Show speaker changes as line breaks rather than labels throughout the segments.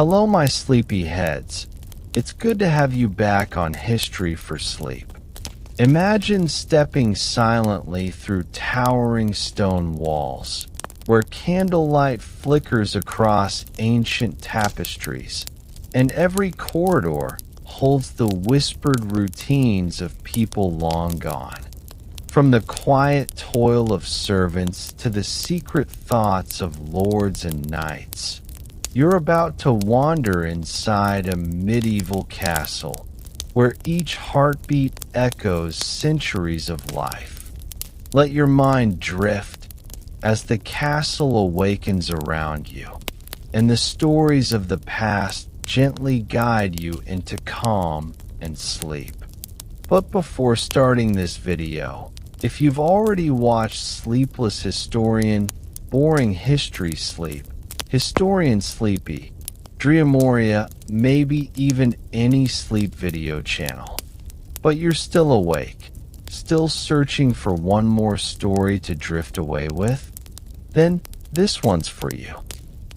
Hello, my sleepy heads. It's good to have you back on History for Sleep. Imagine stepping silently through towering stone walls, where candlelight flickers across ancient tapestries, and every corridor holds the whispered routines of people long gone. From the quiet toil of servants to the secret thoughts of lords and knights, you're about to wander inside a medieval castle where each heartbeat echoes centuries of life. Let your mind drift as the castle awakens around you, and the stories of the past gently guide you into calm and sleep. But before starting this video, if you've already watched Sleepless Historian, Boring History Sleep, Historian Sleepy, Driamoria, maybe even any sleep video channel, but you're still awake, still searching for one more story to drift away with, then this one's for you.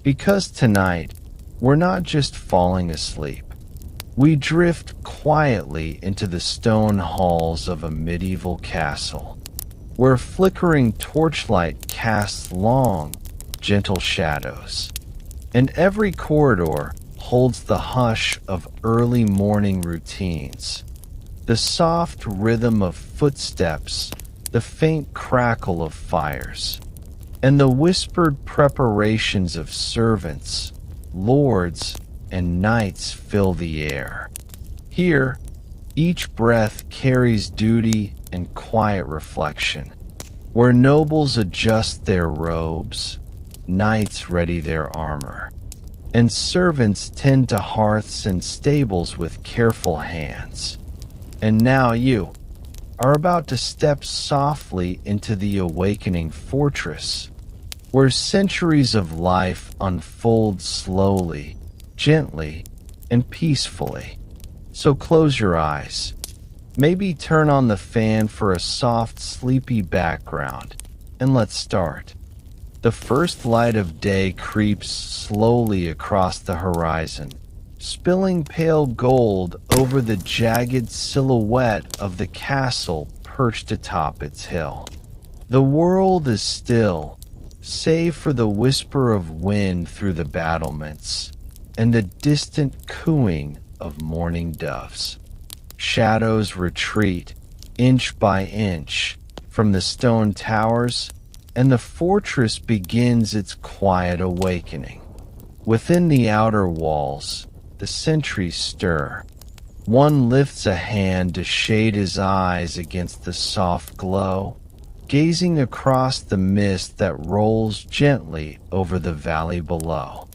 Because tonight, we're not just falling asleep. We drift quietly into the stone halls of a medieval castle, where flickering torchlight casts long, gentle shadows, and every corridor holds the hush of early morning routines, the soft rhythm of footsteps, the faint crackle of fires, and the whispered preparations of servants, lords, and knights fill the air. Here, each breath carries duty and quiet reflection, where nobles adjust their robes, knights ready their armor, and servants tend to hearths and stables with careful hands. And now you are about to step softly into the awakening fortress, where centuries of life unfold slowly, gently, and peacefully. So close your eyes. Maybe turn on the fan for a soft, sleepy background, and let's start. The first light of day creeps slowly across the horizon, spilling pale gold over the jagged silhouette of the castle perched atop its hill. The world is still, save for the whisper of wind through the battlements and the distant cooing of mourning doves. Shadows retreat, inch by inch, from the stone towers, and the fortress begins its quiet awakening. Within the outer walls, the sentries stir. One lifts a hand to shade his eyes against the soft glow, gazing across the mist that rolls gently over the valley below.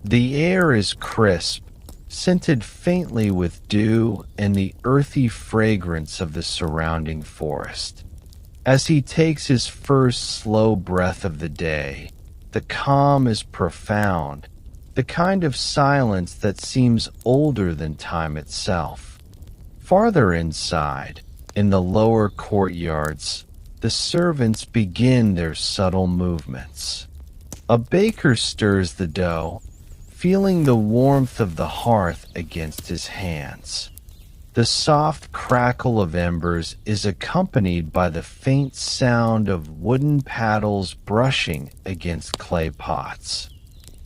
The air is crisp, scented faintly with dew and the earthy fragrance of the surrounding forest. As he takes his first slow breath of the day, the calm is profound, the kind of silence that seems older than time itself. Farther inside, in the lower courtyards, the servants begin their subtle movements. A baker stirs the dough, feeling the warmth of the hearth against his hands. The soft crackle of embers is accompanied by the faint sound of wooden paddles brushing against clay pots.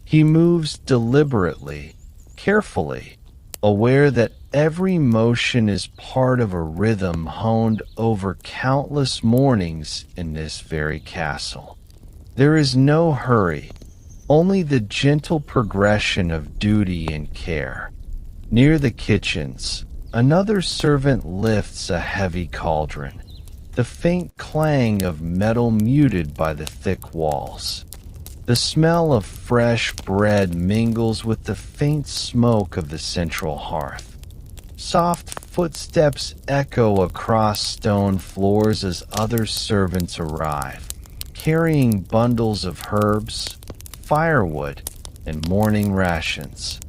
He moves deliberately, carefully, aware that every motion is part of a rhythm honed over countless mornings in this very castle. There is no hurry, only the gentle progression of duty and care. Near the kitchens, another servant lifts a heavy cauldron, the faint clang of metal muted by the thick walls. The smell of fresh bread mingles with the faint smoke of the central hearth. Soft footsteps echo across stone floors as other servants arrive, carrying bundles of herbs, firewood, and morning rations.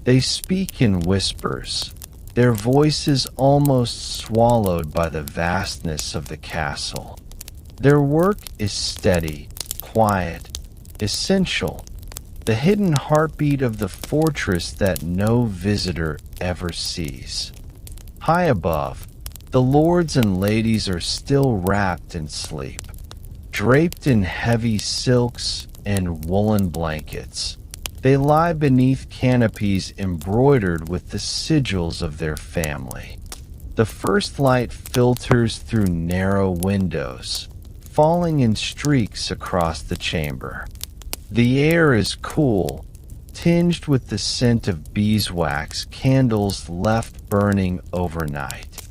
They speak in whispers, their voices almost swallowed by the vastness of the castle. Their work is steady, quiet, essential. the hidden heartbeat of the fortress that no visitor ever sees. High above, the lords and ladies are still wrapped in sleep, draped in heavy silks and woolen blankets. They lie beneath canopies embroidered with the sigils of their family. The first light filters through narrow windows, falling in streaks across the chamber. The air is cool, tinged with the scent of beeswax candles left burning overnight.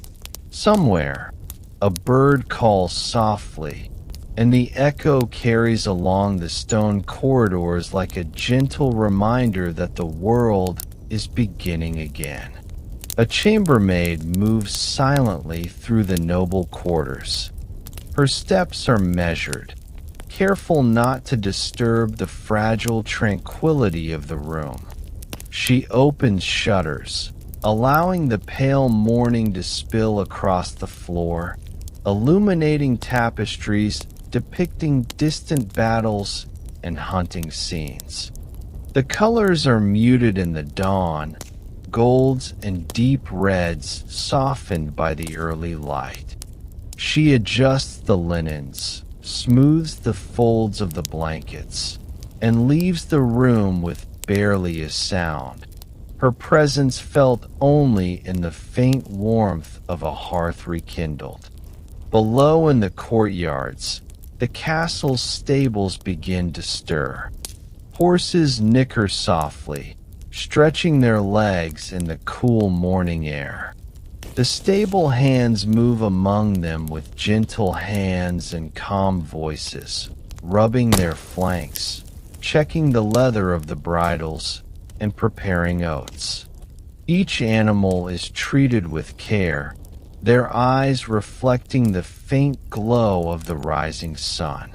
Somewhere, a bird calls softly, and the echo carries along the stone corridors like a gentle reminder that the world is beginning again. A chambermaid moves silently through the noble quarters. Her steps are measured, careful not to disturb the fragile tranquility of the room. She opens shutters, allowing the pale morning to spill across the floor, illuminating tapestries depicting distant battles and hunting scenes. The colors are muted in the dawn, golds and deep reds softened by the early light. She adjusts the linens, smooths the folds of the blankets, and leaves the room with barely a sound, her presence felt only in the faint warmth of a hearth rekindled. Below in the courtyards, the castle's stables begin to stir. Horses nicker softly, stretching their legs in the cool morning air. The stable hands move among them with gentle hands and calm voices, rubbing their flanks, checking the leather of the bridles, and preparing oats. Each animal is treated with care, their eyes reflecting the faint glow of the rising sun.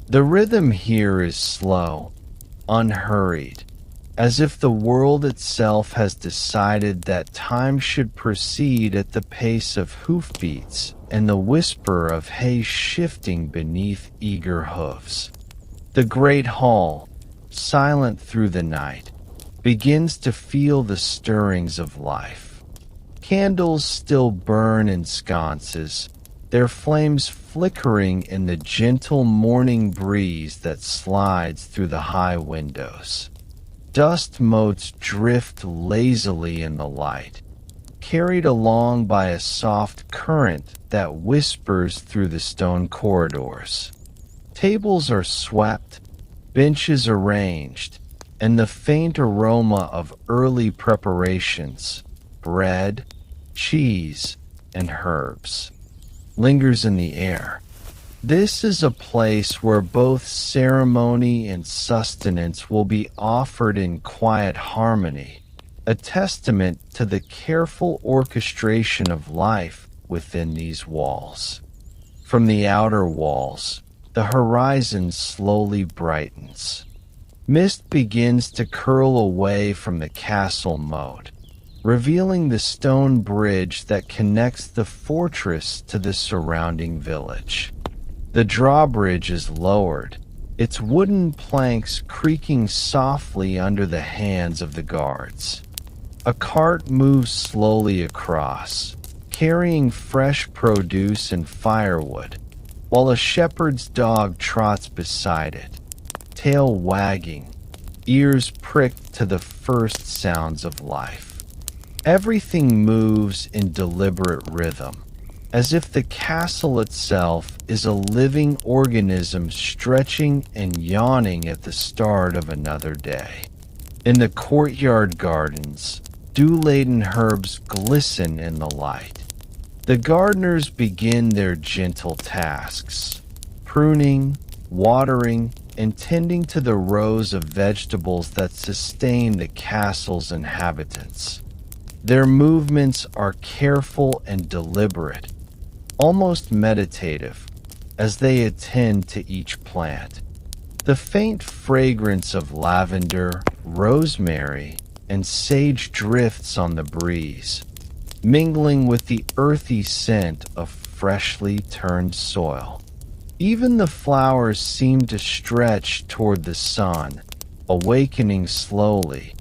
The rhythm here is slow, unhurried, as if the world itself has decided that time should proceed at the pace of hoofbeats and the whisper of hay shifting beneath eager hooves. The great hall, silent through the night, begins to feel the stirrings of life. Candles still burn in sconces, their flames flickering in the gentle morning breeze that slides through the high windows. Dust motes drift lazily in the light, carried along by a soft current that whispers through the stone corridors. Tables are swept, benches arranged, and the faint aroma of early preparations, bread, cheese, and herbs, lingers in the air. This is a place where both ceremony and sustenance will be offered in quiet harmony, a testament to the careful orchestration of life within these walls. From the outer walls, the horizon slowly brightens. Mist begins to curl away from the castle moat, revealing the stone bridge that connects the fortress to the surrounding village. The drawbridge is lowered, its wooden planks creaking softly under the hands of the guards. A cart moves slowly across, carrying fresh produce and firewood, while a shepherd's dog trots beside it, tail wagging, ears pricked to the first sounds of life. Everything moves in deliberate rhythm, as if the castle itself is a living organism stretching and yawning at the start of another day. In the courtyard gardens, dew-laden herbs glisten in the light. The gardeners begin their gentle tasks, pruning, watering, and tending to the rows of vegetables that sustain the castle's inhabitants. Their movements are careful and deliberate, almost meditative, as they attend to each plant. The faint fragrance of lavender, rosemary, and sage drifts on the breeze, mingling with the earthy scent of freshly turned soil. Even the flowers seem to stretch toward the sun, awakening slowly,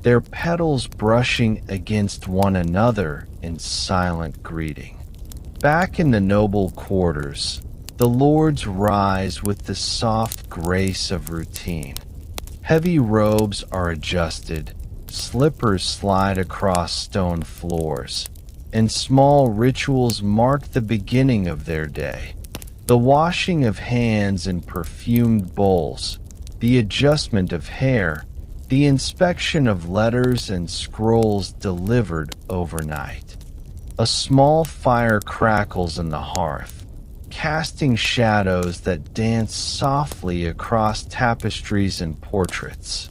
their petals brushing against one another in silent greeting. Back in the noble quarters, the lords rise with the soft grace of routine. Heavy robes are adjusted, slippers slide across stone floors, and small rituals mark the beginning of their day. The washing of hands in perfumed bowls, the adjustment of hair, the inspection of letters and scrolls delivered overnight. A small fire crackles in the hearth, casting shadows that dance softly across tapestries and portraits.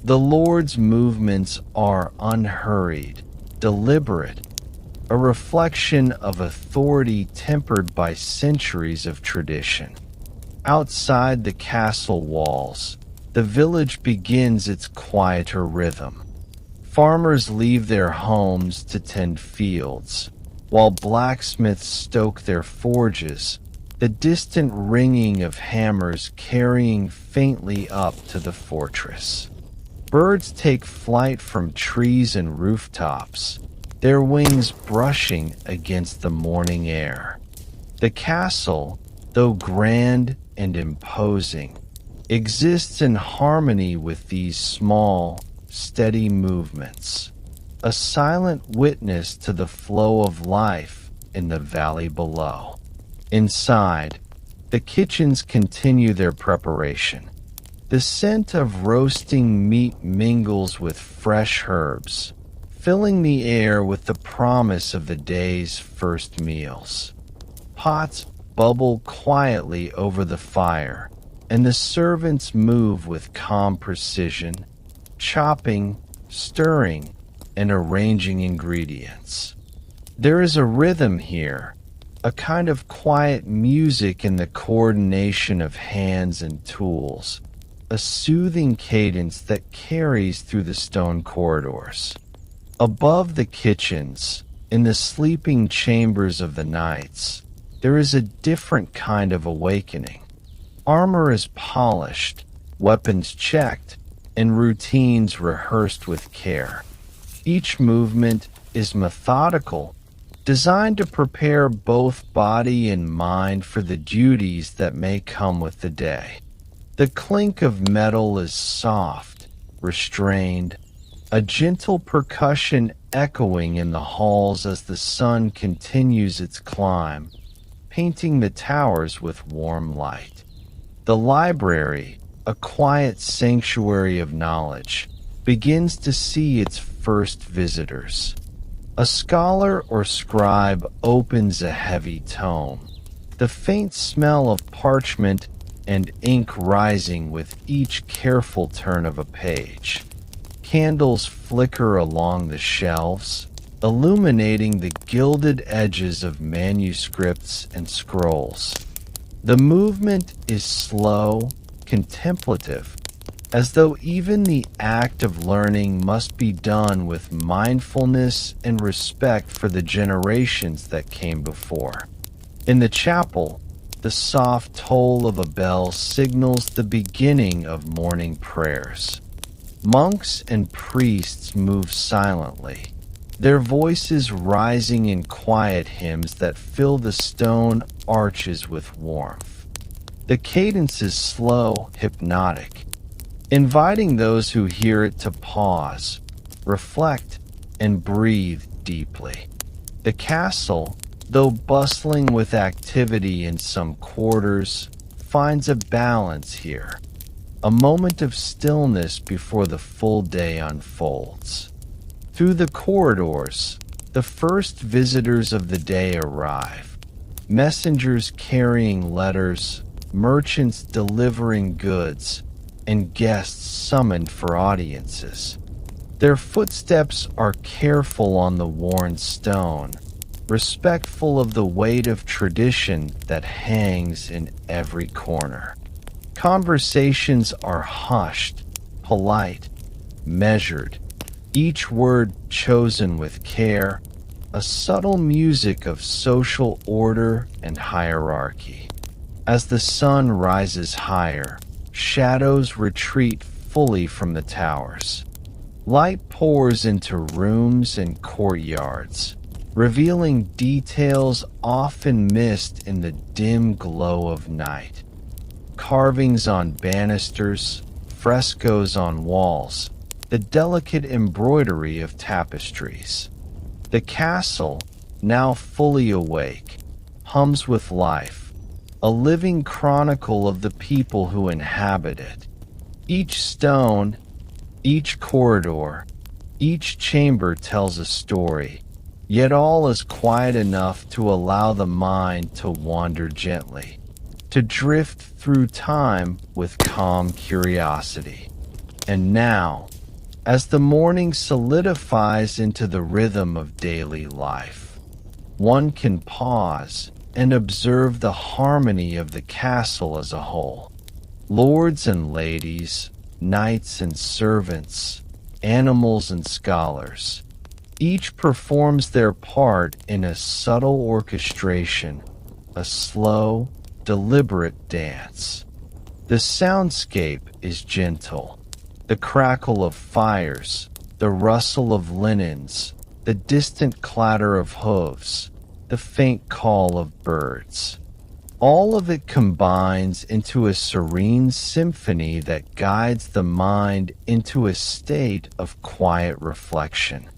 The Lord's movements are unhurried, deliberate, a reflection of authority tempered by centuries of tradition. Outside the castle walls, the village begins its quieter rhythm. Farmers leave their homes to tend fields, while blacksmiths stoke their forges, the distant ringing of hammers carrying faintly up to the fortress. Birds take flight from trees and rooftops, their wings brushing against the morning air. The castle, though grand and imposing, exists in harmony with these small, steady movements, a silent witness to the flow of life in the valley below. Inside, the kitchens continue their preparation. The scent of roasting meat mingles with fresh herbs, filling the air with the promise of the day's first meals. Pots bubble quietly over the fire, and the servants move with calm precision, chopping, stirring, and arranging ingredients. There is a rhythm here, a kind of quiet music in the coordination of hands and tools, a soothing cadence that carries through the stone corridors. Above the kitchens, in the sleeping chambers of the knights, there is a different kind of awakening. Armor is polished, weapons checked, and routines rehearsed with care. Each movement is methodical, designed to prepare both body and mind for the duties that may come with the day. The clink of metal is soft, restrained, a gentle percussion echoing in the halls as the sun continues its climb, painting the towers with warm light. The library, a quiet sanctuary of knowledge, begins to see its first visitors. A scholar or scribe opens a heavy tome, the faint smell of parchment and ink rising with each careful turn of a page. Candles flicker along the shelves, illuminating the gilded edges of manuscripts and scrolls. The movement is slow, contemplative, as though even the act of learning must be done with mindfulness and respect for the generations that came before. In the chapel, the soft toll of a bell signals the beginning of morning prayers. Monks and priests move silently, their voices rising in quiet hymns that fill the stone arches with warmth. The cadence is slow, hypnotic, inviting those who hear it to pause, reflect, and breathe deeply. The castle, though bustling with activity in some quarters, finds a balance here, a moment of stillness before the full day unfolds. Through the corridors, the first visitors of the day arrive, messengers carrying letters, merchants delivering goods, and guests summoned for audiences. Their footsteps are careful on the worn stone, respectful of the weight of tradition that hangs in every corner. Conversations are hushed, polite, measured, each word chosen with care, a subtle music of social order and hierarchy. As the sun rises higher, shadows retreat fully from the towers. Light pours into rooms and courtyards, revealing details often missed in the dim glow of night. Carvings on banisters, frescoes on walls, the delicate embroidery of tapestries. The castle, now fully awake, hums with life, a living chronicle of the people who inhabit it. Each stone, each corridor, each chamber tells a story, yet all is quiet enough to allow the mind to wander gently, to drift through time with calm curiosity. And now, as the morning solidifies into the rhythm of daily life, one can pause and observe the harmony of the castle as a whole. Lords and ladies, knights and servants, animals and scholars, each performs their part in a subtle orchestration, a slow, deliberate dance. The soundscape is gentle. The crackle of fires, the rustle of linens, the distant clatter of hooves, the faint call of birds. All of it combines into a serene symphony that guides the mind into a state of quiet reflection.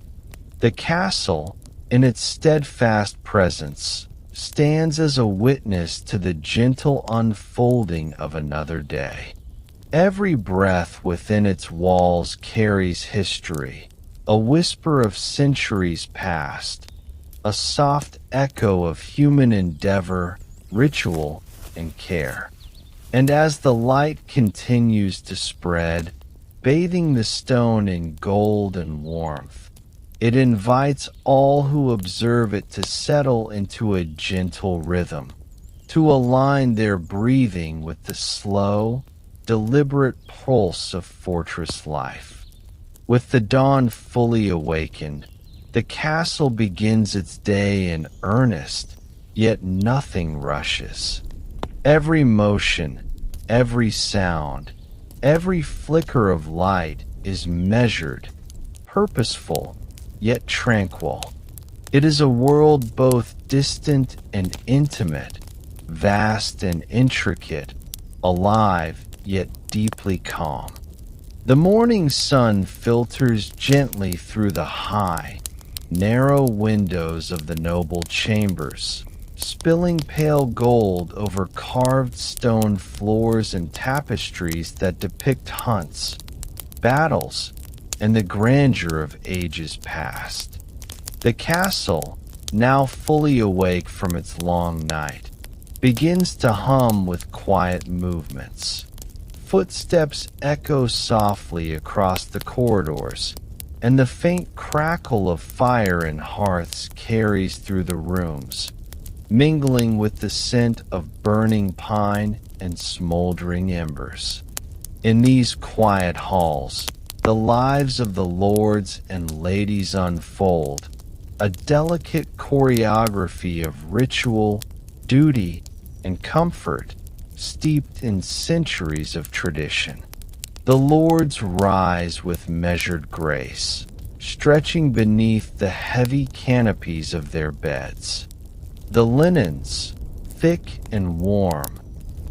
The castle, in its steadfast presence, stands as a witness to the gentle unfolding of another day. Every breath within its walls carries history, a whisper of centuries past, a soft echo of human endeavor, ritual, and care. And as the light continues to spread, bathing the stone in gold and warmth, it invites all who observe it to settle into a gentle rhythm, to align their breathing with the slow, deliberate pulse of fortress life. With the dawn fully awakened, the castle begins its day in earnest, yet nothing rushes. Every motion, every sound, every flicker of light is measured, purposeful, yet tranquil. It is a world both distant and intimate, vast and intricate, alive yet deeply calm. The morning sun filters gently through the high, narrow windows of the noble chambers, spilling pale gold over carved stone floors and tapestries that depict hunts, battles, and the grandeur of ages past. The castle, now fully awake from its long night, begins to hum with quiet movements. Footsteps echo softly across the corridors, and the faint crackle of fire in hearths carries through the rooms, mingling with the scent of burning pine and smoldering embers. In these quiet halls, the lives of the lords and ladies unfold, a delicate choreography of ritual, duty, and comfort, steeped in centuries of tradition. The lords rise with measured grace, stretching beneath the heavy canopies of their beds. The linens, thick and warm,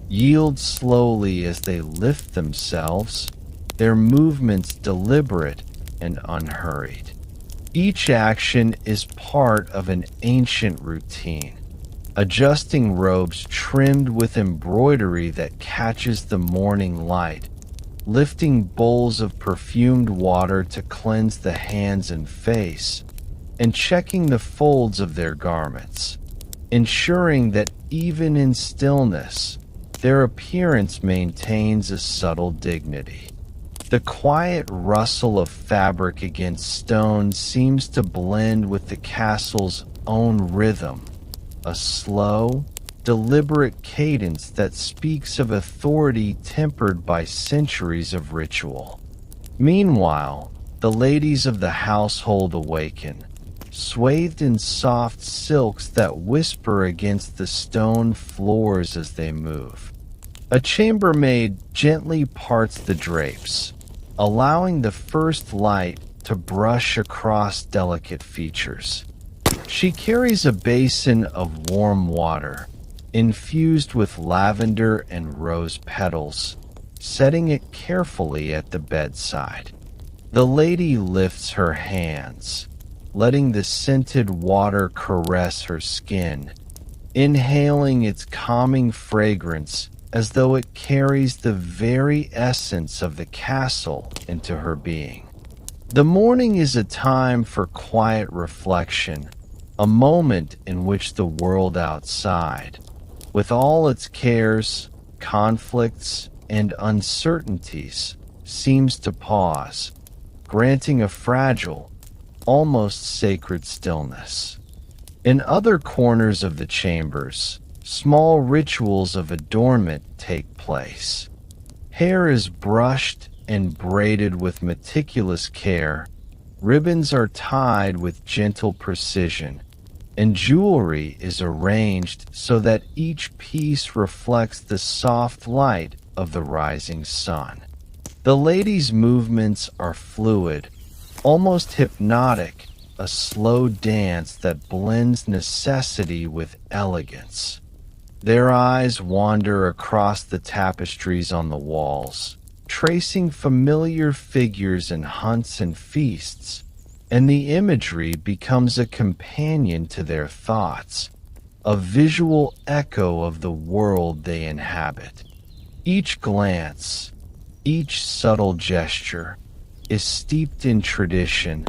yield slowly as they lift themselves, their movements deliberate and unhurried. Each action is part of an ancient routine, adjusting robes trimmed with embroidery that catches the morning light, lifting bowls of perfumed water to cleanse the hands and face, and checking the folds of their garments, ensuring that even in stillness, their appearance maintains a subtle dignity. The quiet rustle of fabric against stone seems to blend with the castle's own rhythm, a slow, deliberate cadence that speaks of authority tempered by centuries of ritual. Meanwhile, the ladies of the household awaken, swathed in soft silks that whisper against the stone floors as they move. A chambermaid gently parts the drapes, allowing the first light to brush across delicate features. She carries a basin of warm water, infused with lavender and rose petals, setting it carefully at the bedside. The lady lifts her hands, letting the scented water caress her skin, inhaling its calming fragrance as though it carries the very essence of the castle into her being. The morning is a time for quiet reflection, a moment in which the world outside, with all its cares, conflicts, and uncertainties, seems to pause, granting a fragile, almost sacred stillness. In other corners of the chambers, small rituals of adornment take place. Hair is brushed and braided with meticulous care, ribbons are tied with gentle precision, and jewelry is arranged so that each piece reflects the soft light of the rising sun. The lady's movements are fluid, almost hypnotic, a slow dance that blends necessity with elegance. Their eyes wander across the tapestries on the walls, tracing familiar figures in hunts and feasts, and the imagery becomes a companion to their thoughts, a visual echo of the world they inhabit. Each glance, each subtle gesture, is steeped in tradition,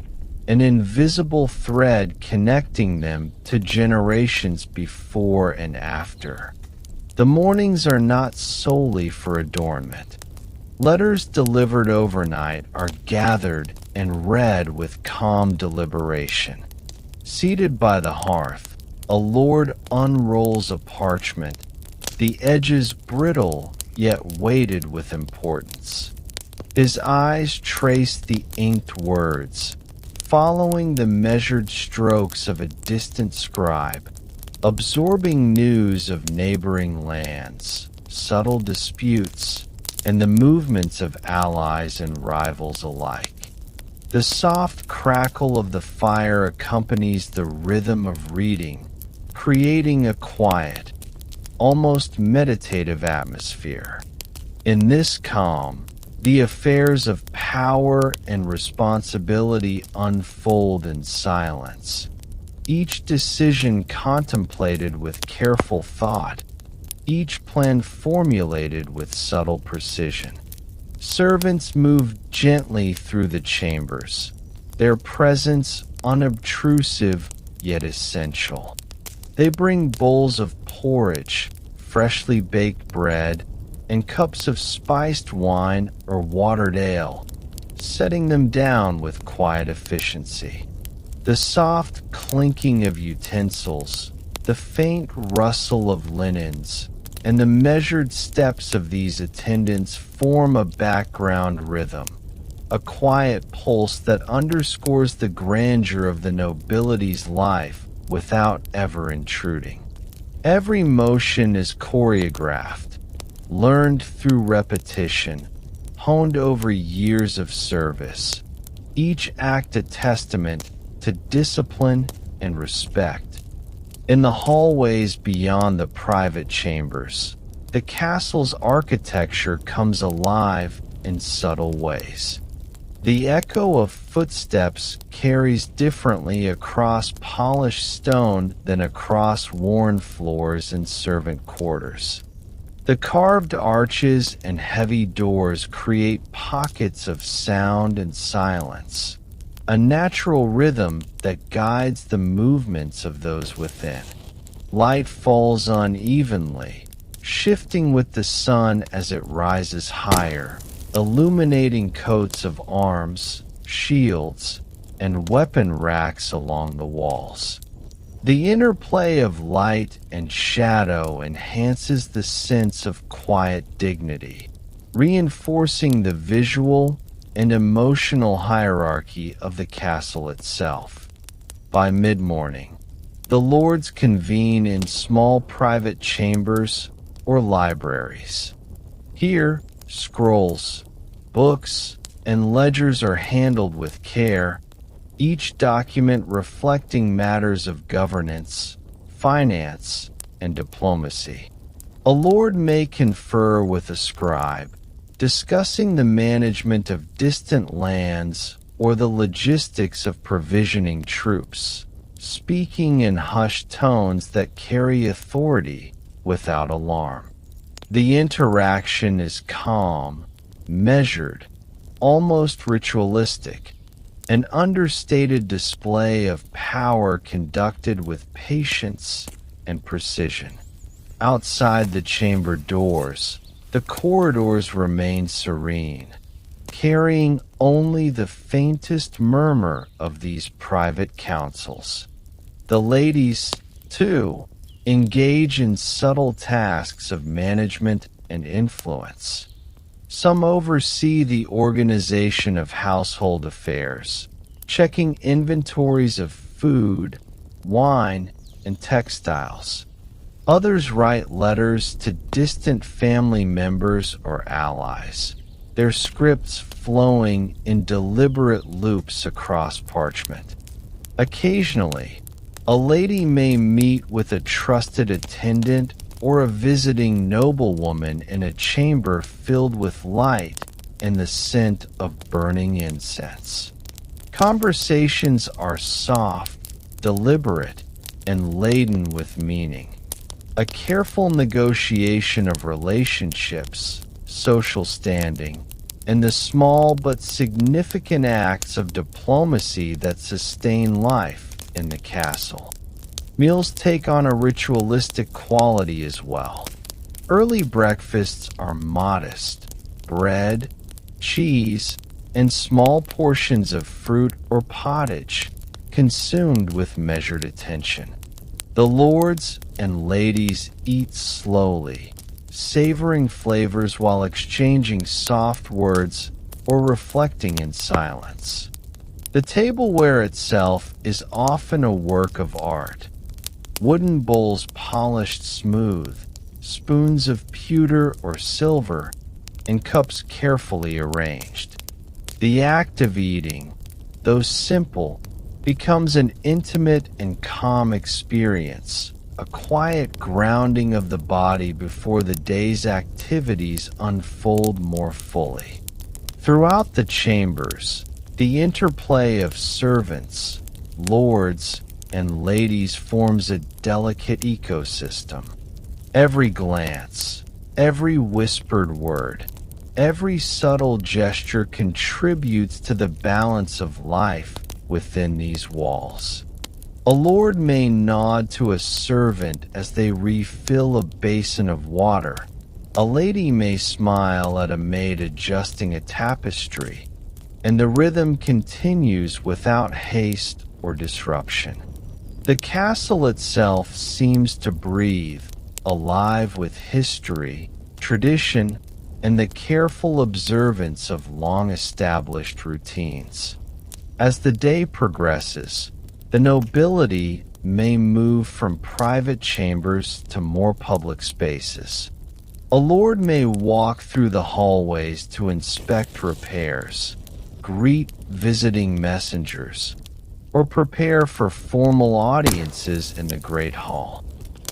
an invisible thread connecting them to generations before and after. The mornings are not solely for adornment. Letters delivered overnight are gathered and read with calm deliberation. Seated by the hearth, a lord unrolls a parchment, the edges brittle yet weighted with importance. His eyes trace the inked words, following the measured strokes of a distant scribe, absorbing news of neighboring lands, subtle disputes, and the movements of allies and rivals alike. The soft crackle of the fire accompanies the rhythm of reading, creating a quiet, almost meditative atmosphere. In this calm, the affairs of power and responsibility unfold in silence, each decision contemplated with careful thought, each plan formulated with subtle precision. Servants move gently through the chambers, their presence unobtrusive yet essential. They bring bowls of porridge, freshly baked bread, and cups of spiced wine or watered ale, setting them down with quiet efficiency. The soft clinking of utensils, the faint rustle of linens, and the measured steps of these attendants form a background rhythm, a quiet pulse that underscores the grandeur of the nobility's life without ever intruding. Every motion is choreographed, learned through repetition, honed over years of service, each act a testament to discipline and respect. In the hallways beyond the private chambers, the castle's architecture comes alive in subtle ways. The echo of footsteps carries differently across polished stone than across worn floors in servant quarters. The carved arches and heavy doors create pockets of sound and silence, a natural rhythm that guides the movements of those within. Light falls unevenly, shifting with the sun as it rises higher, illuminating coats of arms, shields, and weapon racks along the walls. The interplay of light and shadow enhances the sense of quiet dignity, reinforcing the visual and emotional hierarchy of the castle itself. By mid-morning, the lords convene in small private chambers or libraries. Here, scrolls, books, and ledgers are handled with care, each document reflecting matters of governance, finance, and diplomacy. A lord may confer with a scribe, discussing the management of distant lands or the logistics of provisioning troops, speaking in hushed tones that carry authority without alarm. The interaction is calm, measured, almost ritualistic, an understated display of power conducted with patience and precision. Outside the chamber doors, the corridors remain serene, carrying only the faintest murmur of these private councils. The ladies, too, engage in subtle tasks of management and influence. Some oversee the organization of household affairs, checking inventories of food, wine, and textiles. Others write letters to distant family members or allies, their scripts flowing in deliberate loops across parchment. Occasionally, a lady may meet with a trusted attendant or a visiting noblewoman in a chamber filled with light and the scent of burning incense. Conversations are soft, deliberate, and laden with meaning. A careful negotiation of relationships, social standing, and the small but significant acts of diplomacy that sustain life in the castle. Meals take on a ritualistic quality as well. Early breakfasts are modest: bread, cheese, and small portions of fruit or pottage, consumed with measured attention. The lords and ladies eat slowly, savoring flavors while exchanging soft words or reflecting in silence. The tableware itself is often a work of art. Wooden bowls polished smooth, spoons of pewter or silver, and cups carefully arranged. The act of eating, though simple, becomes an intimate and calm experience, a quiet grounding of the body before the day's activities unfold more fully. Throughout the chambers, the interplay of servants, lords, and ladies forms a delicate ecosystem. Every glance, every whispered word, every subtle gesture contributes to the balance of life within these walls. A lord may nod to a servant as they refill a basin of water. A lady may smile at a maid adjusting a tapestry, and the rhythm continues without haste or disruption. The castle itself seems to breathe, alive with history, tradition, and the careful observance of long-established routines. As the day progresses, the nobility may move from private chambers to more public spaces. A lord may walk through the hallways to inspect repairs, greet visiting messengers, or prepare for formal audiences in the Great Hall.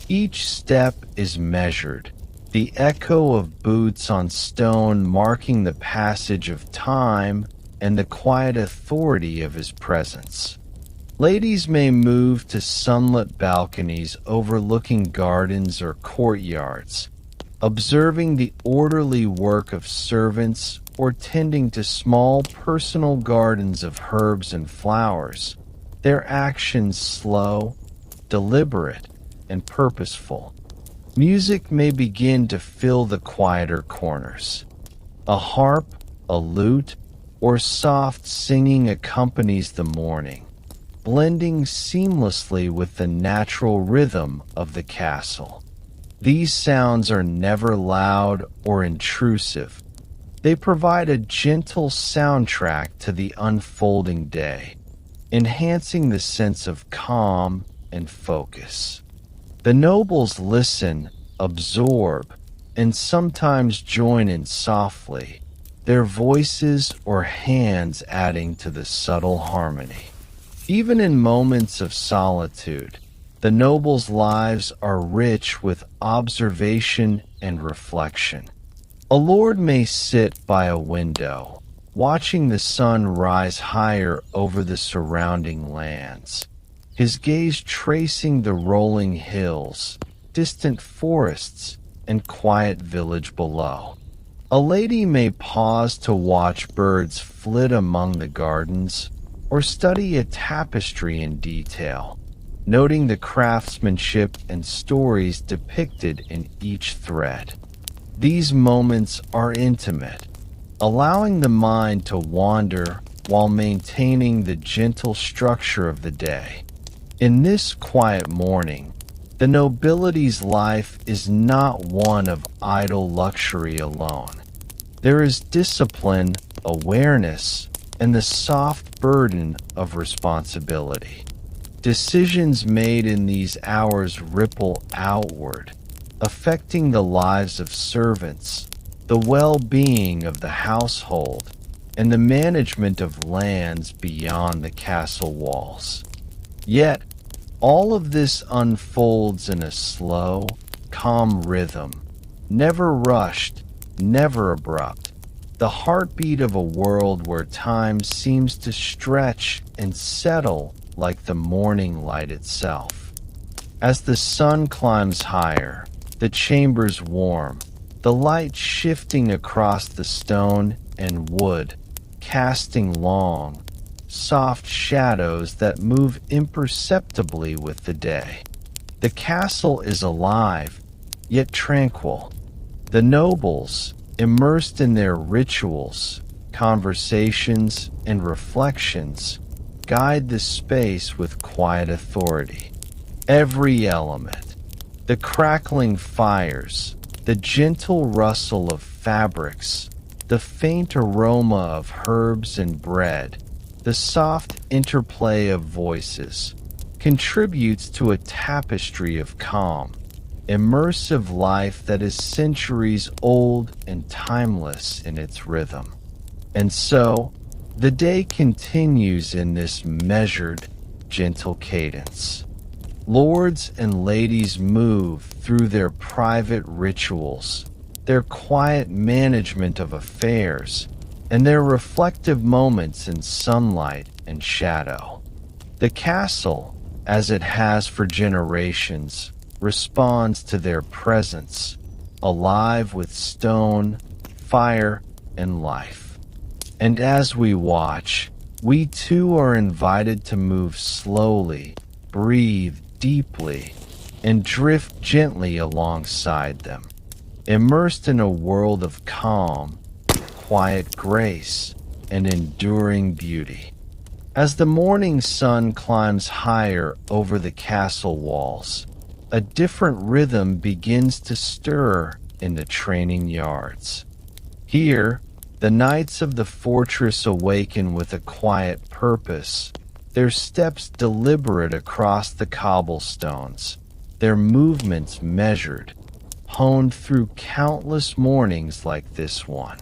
Each step is measured, the echo of boots on stone marking the passage of time and the quiet authority of his presence. Ladies may move to sunlit balconies overlooking gardens or courtyards, observing the orderly work of servants or tending to small personal gardens of herbs and flowers, their actions slow, deliberate, and purposeful. Music may begin to fill the quieter corners. A harp, a lute, or soft singing accompanies the morning, blending seamlessly with the natural rhythm of the castle. These sounds are never loud or intrusive. They provide a gentle soundtrack to the unfolding day, enhancing the sense of calm and focus. The nobles listen, absorb, and sometimes join in softly, their voices or hands adding to the subtle harmony. Even in moments of solitude, the nobles' lives are rich with observation and reflection. A lord may sit by a window, watching the sun rise higher over the surrounding lands, his gaze tracing the rolling hills, distant forests, and quiet village below. A lady may pause to watch birds flit among the gardens or study a tapestry in detail, noting the craftsmanship and stories depicted in each thread. These moments are intimate, allowing the mind to wander while maintaining the gentle structure of the day. In this quiet morning, the nobility's life is not one of idle luxury alone. There is discipline, awareness, and the soft burden of responsibility. Decisions made in these hours ripple outward, affecting the lives of servants, the well-being of the household, and the management of lands beyond the castle walls. Yet, all of this unfolds in a slow, calm rhythm, never rushed, never abrupt, the heartbeat of a world where time seems to stretch and settle like the morning light itself. As the sun climbs higher, the chambers warm, the light shifting across the stone and wood, casting long, soft shadows that move imperceptibly with the day. The castle is alive, yet tranquil. The nobles, immersed in their rituals, conversations, and reflections, guide the space with quiet authority. Every element, the crackling fires, the gentle rustle of fabrics, the faint aroma of herbs and bread, the soft interplay of voices, contributes to a tapestry of calm, immersive life that is centuries old and timeless in its rhythm. And so, the day continues in this measured, gentle cadence. Lords and ladies move through their private rituals, their quiet management of affairs, and their reflective moments in sunlight and shadow. The castle, as it has for generations, responds to their presence, alive with stone, fire, and life. And as we watch, we too are invited to move slowly, breathe deeply, and drift gently alongside them, immersed in a world of calm, quiet grace, and enduring beauty. As the morning sun climbs higher over the castle walls, a different rhythm begins to stir in the training yards. Here, the knights of the fortress awaken with a quiet purpose, their steps deliberate across the cobblestones, their movements measured, honed through countless mornings like this one.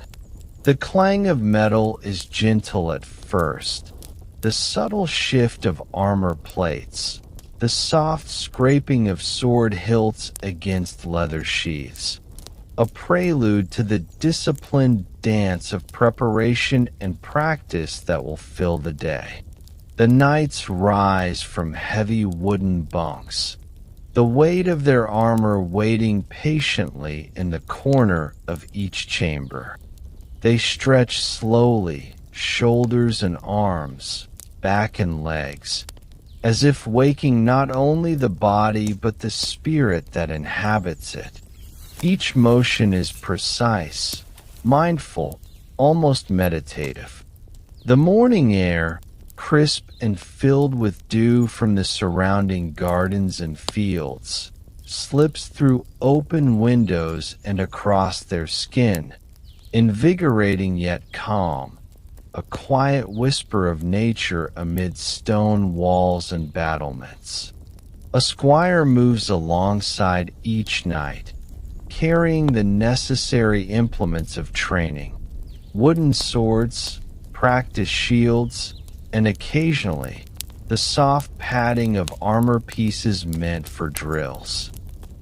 The clang of metal is gentle at first, the subtle shift of armor plates, the soft scraping of sword hilts against leather sheaths, a prelude to the disciplined dance of preparation and practice that will fill the day. The knights rise from heavy wooden bunks, the weight of their armor waiting patiently in the corner of each chamber. They stretch slowly, shoulders and arms, back and legs, as if waking not only the body but the spirit that inhabits it. Each motion is precise, mindful, almost meditative. The morning air, crisp and filled with dew from the surrounding gardens and fields, slips through open windows and across their skin, invigorating yet calm, a quiet whisper of nature amid stone walls and battlements. A squire moves alongside each knight, carrying the necessary implements of training, wooden swords, practice shields, and occasionally the soft padding of armor pieces meant for drills.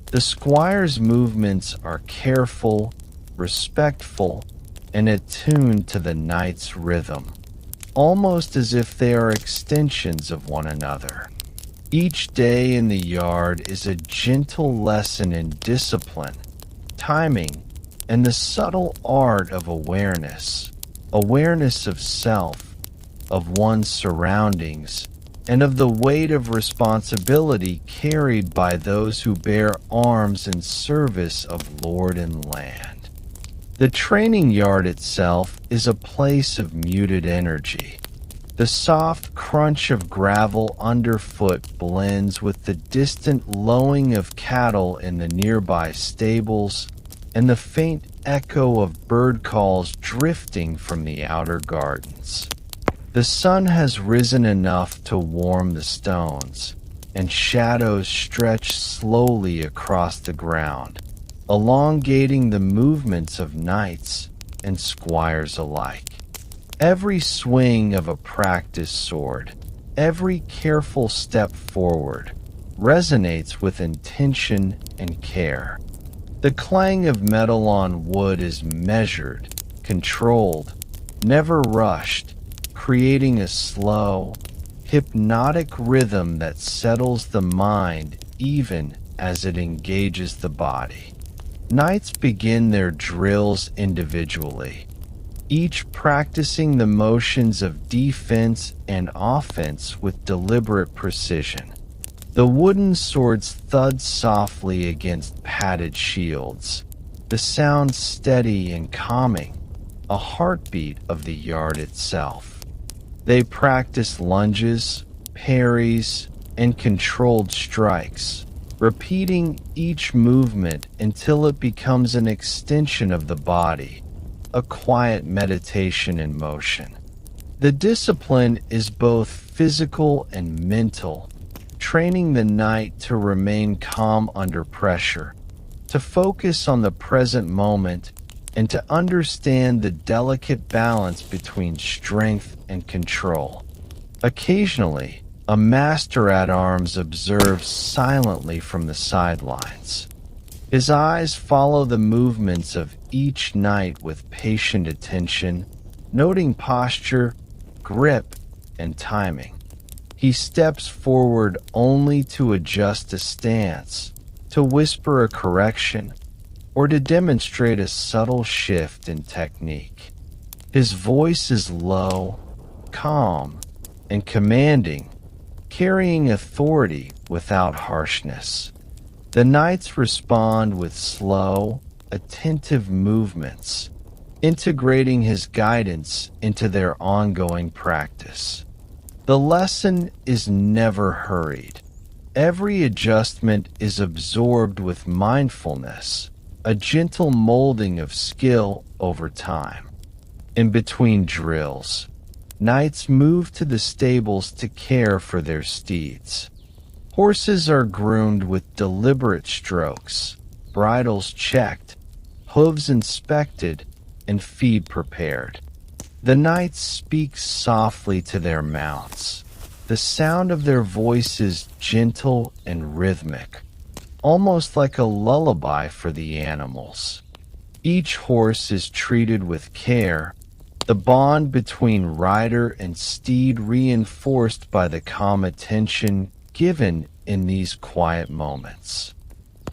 The squire's movements are careful, respectful, and attuned to the knight's rhythm, almost as if they are extensions of one another. Each day in the yard is a gentle lesson in discipline, timing, and the subtle art of awareness of self, of one's surroundings, and of the weight of responsibility carried by those who bear arms in service of lord and land. The training yard itself is a place of muted energy. The soft crunch of gravel underfoot blends with the distant lowing of cattle in the nearby stables and the faint echo of bird calls drifting from the outer gardens. The sun has risen enough to warm the stones, and shadows stretch slowly across the ground, elongating the movements of knights and squires alike. Every swing of a practice sword, every careful step forward, resonates with intention and care. The clang of metal on wood is measured, controlled, never rushed, creating a slow, hypnotic rhythm that settles the mind even as it engages the body. Knights begin their drills individually, each practicing the motions of defense and offense with deliberate precision. The wooden swords thud softly against padded shields, the sound steady and calming, a heartbeat of the yard itself. They practice lunges, parries, and controlled strikes, repeating each movement until it becomes an extension of the body, a quiet meditation in motion. The discipline is both physical and mental, training the knight to remain calm under pressure, to focus on the present moment, and to understand the delicate balance between strength and control. Occasionally, a master-at-arms observes silently from the sidelines. His eyes follow the movements of each knight with patient attention, noting posture, grip, and timing. He steps forward only to adjust a stance, to whisper a correction, or to demonstrate a subtle shift in technique. His voice is low, calm, and commanding, carrying authority without harshness. The knights respond with slow, attentive movements, integrating his guidance into their ongoing practice. The lesson is never hurried. Every adjustment is absorbed with mindfulness, a gentle molding of skill over time. In between drills, knights move to the stables to care for their steeds. Horses are groomed with deliberate strokes, bridles checked, hooves inspected, and feed prepared. The knights speak softly to their mounts. The sound of their voices gentle and rhythmic, almost like a lullaby for the animals. Each horse is treated with care, the bond between rider and steed reinforced by the calm attention given in these quiet moments.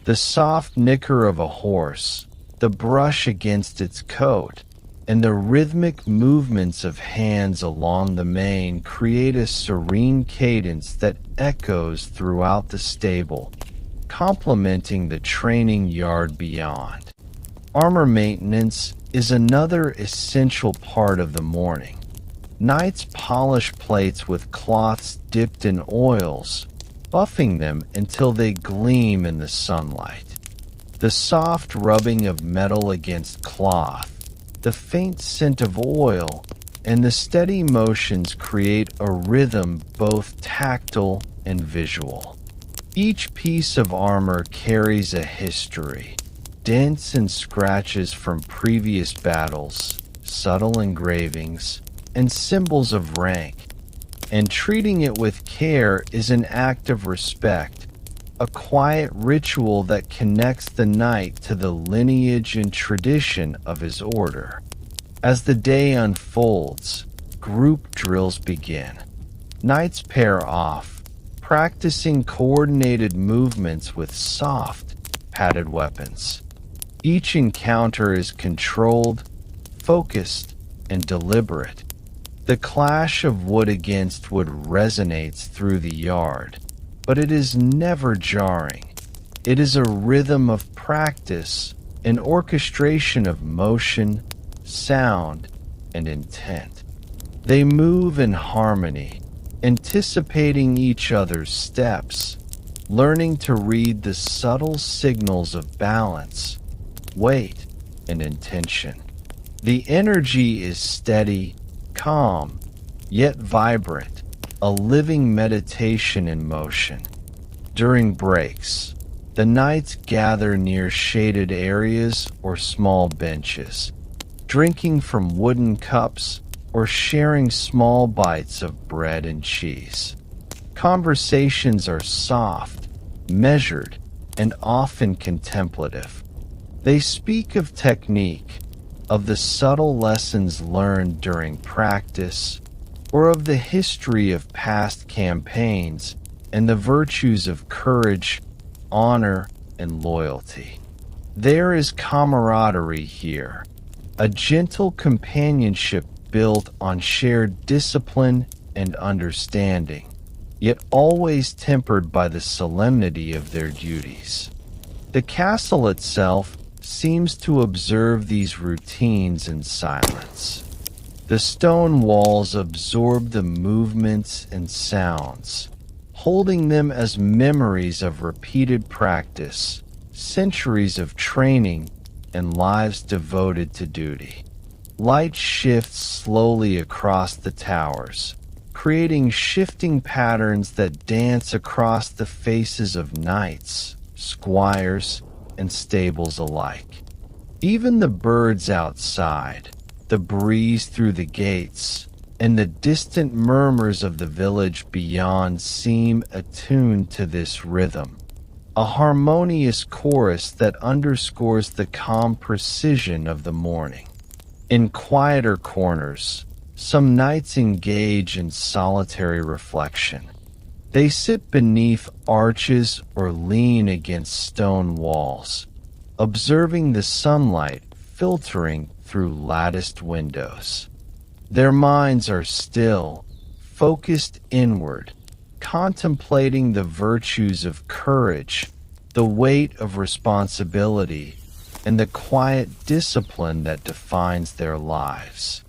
The soft nicker of a horse, the brush against its coat, and the rhythmic movements of hands along the mane create a serene cadence that echoes throughout the stable, complementing the training yard beyond. Armor maintenance is another essential part of the morning. Knights polish plates with cloths dipped in oils, buffing them until they gleam in the sunlight. The soft rubbing of metal against cloth, the faint scent of oil, and the steady motions create a rhythm both tactile and visual. Each piece of armor carries a history, dents and scratches from previous battles, subtle engravings, and symbols of rank, and treating it with care is an act of respect, a quiet ritual that connects the knight to the lineage and tradition of his order. As the day unfolds, group drills begin. Knights pair off, practicing coordinated movements with soft, padded weapons. Each encounter is controlled, focused, and deliberate. The clash of wood against wood resonates through the yard, but it is never jarring. It is a rhythm of practice, an orchestration of motion, sound, and intent. They move in harmony, anticipating each other's steps, learning to read the subtle signals of balance, weight, and intention. The energy is steady, calm, yet vibrant, a living meditation in motion. During breaks, the knights gather near shaded areas or small benches, drinking from wooden cups or sharing small bites of bread and cheese. Conversations are soft, measured, and often contemplative. They speak of technique, of the subtle lessons learned during practice, or of the history of past campaigns and the virtues of courage, honor, and loyalty. There is camaraderie here, a gentle companionship built on shared discipline and understanding, yet always tempered by the solemnity of their duties. The castle itself seems to observe these routines in silence. The stone walls absorb the movements and sounds, holding them as memories of repeated practice, centuries of training, and lives devoted to duty. Light shifts slowly across the towers, creating shifting patterns that dance across the faces of knights, squires, and stables alike. Even the birds outside, the breeze through the gates, and the distant murmurs of the village beyond seem attuned to this rhythm, a harmonious chorus that underscores the calm precision of the morning. In quieter corners, some knights engage in solitary reflection. They sit beneath arches or lean against stone walls, observing the sunlight filtering through latticed windows. Their minds are still, focused inward, contemplating the virtues of courage, the weight of responsibility, and the quiet discipline that defines their lives.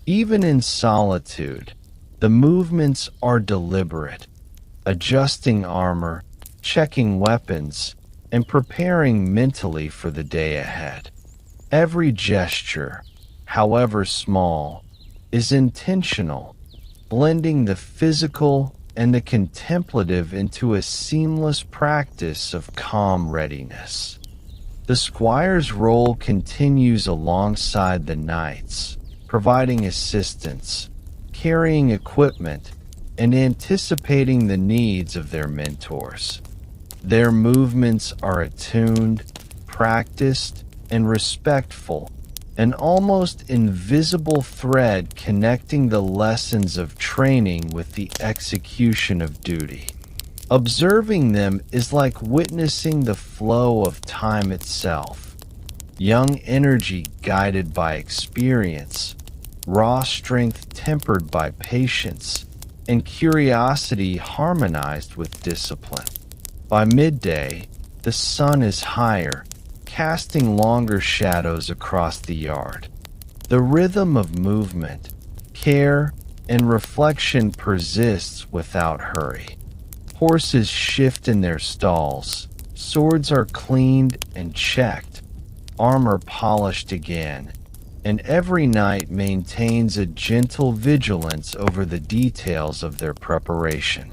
Even in solitude, the movements are deliberate, adjusting armor, checking weapons, and preparing mentally for the day ahead. Every gesture, however small, is intentional, blending the physical and the contemplative into a seamless practice of calm readiness. The squire's role continues alongside the knights, providing assistance, carrying equipment, and anticipating the needs of their mentors. Their movements are attuned, practiced, and respectful, an almost invisible thread connecting the lessons of training with the execution of duty. Observing them is like witnessing the flow of time itself. Young energy guided by experience, raw strength tempered by patience, and curiosity harmonized with discipline. By midday, the sun is higher, casting longer shadows across the yard. The rhythm of movement, care, and reflection persists without hurry. Horses shift in their stalls, swords are cleaned and checked, armor polished again, and every knight maintains a gentle vigilance over the details of their preparation.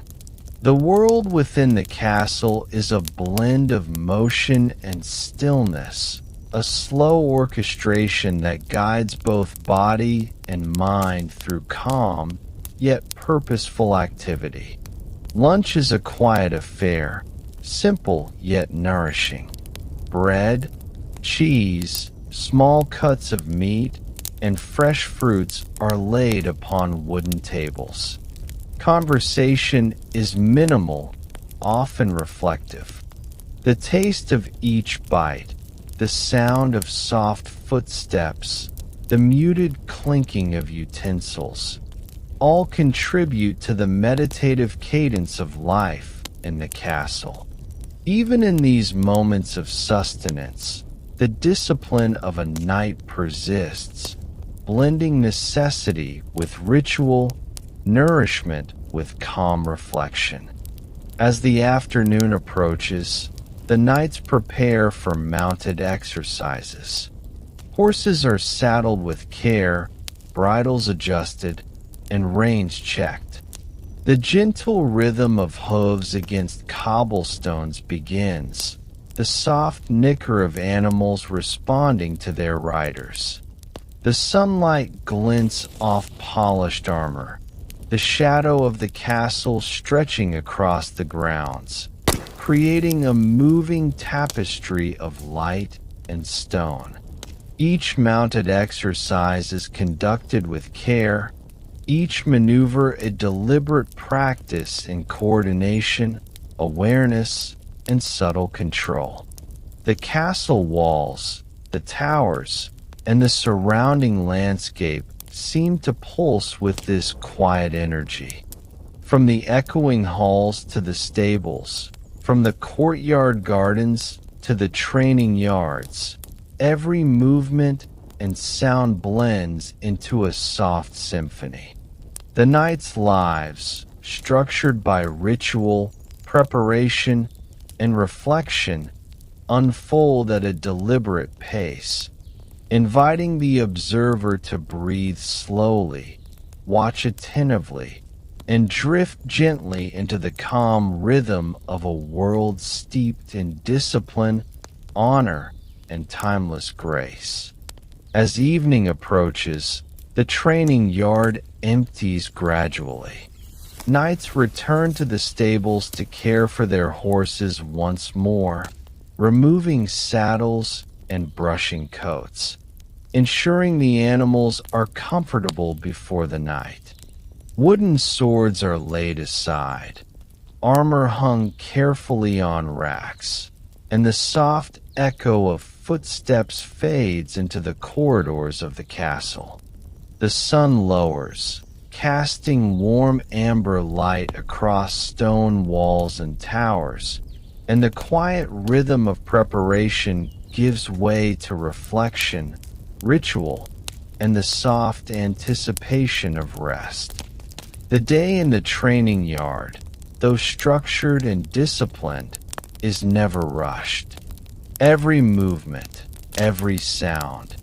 The world within the castle is a blend of motion and stillness, a slow orchestration that guides both body and mind through calm, yet purposeful activity. Lunch is a quiet affair, simple yet nourishing. Bread, cheese, small cuts of meat, and fresh fruits are laid upon wooden tables. Conversation is minimal, often reflective. The taste of each bite, the sound of soft footsteps, the muted clinking of utensils, all contribute to the meditative cadence of life in the castle. Even in these moments of sustenance, the discipline of a night persists, blending necessity with ritual, nourishment with calm reflection. As the afternoon approaches, the knights prepare for mounted exercises. Horses are saddled with care, bridles adjusted, and reins checked. The gentle rhythm of hooves against cobblestones begins, the soft nicker of animals responding to their riders. The sunlight glints off polished armor, the shadow of the castle stretching across the grounds, creating a moving tapestry of light and stone. Each mounted exercise is conducted with care, each maneuver a deliberate practice in coordination, awareness, and subtle control. The castle walls, the towers, and the surrounding landscape seem to pulse with this quiet energy. From the echoing halls to the stables, from the courtyard gardens to the training yards, every movement and sound blends into a soft symphony. The knights' lives, structured by ritual, preparation, and reflection, unfold at a deliberate pace, inviting the observer to breathe slowly, watch attentively, and drift gently into the calm rhythm of a world steeped in discipline, honor, and timeless grace. As evening approaches, the training yard empties gradually. Knights return to the stables to care for their horses once more, removing saddles and brushing coats, ensuring the animals are comfortable before the night. Wooden swords are laid aside, armor hung carefully on racks, and the soft echo of footsteps fades into the corridors of the castle. The sun lowers, casting warm amber light across stone walls and towers, and the quiet rhythm of preparation gives way to reflection, ritual, and the soft anticipation of rest. The day in the training yard, though structured and disciplined, is never rushed. Every movement, every sound,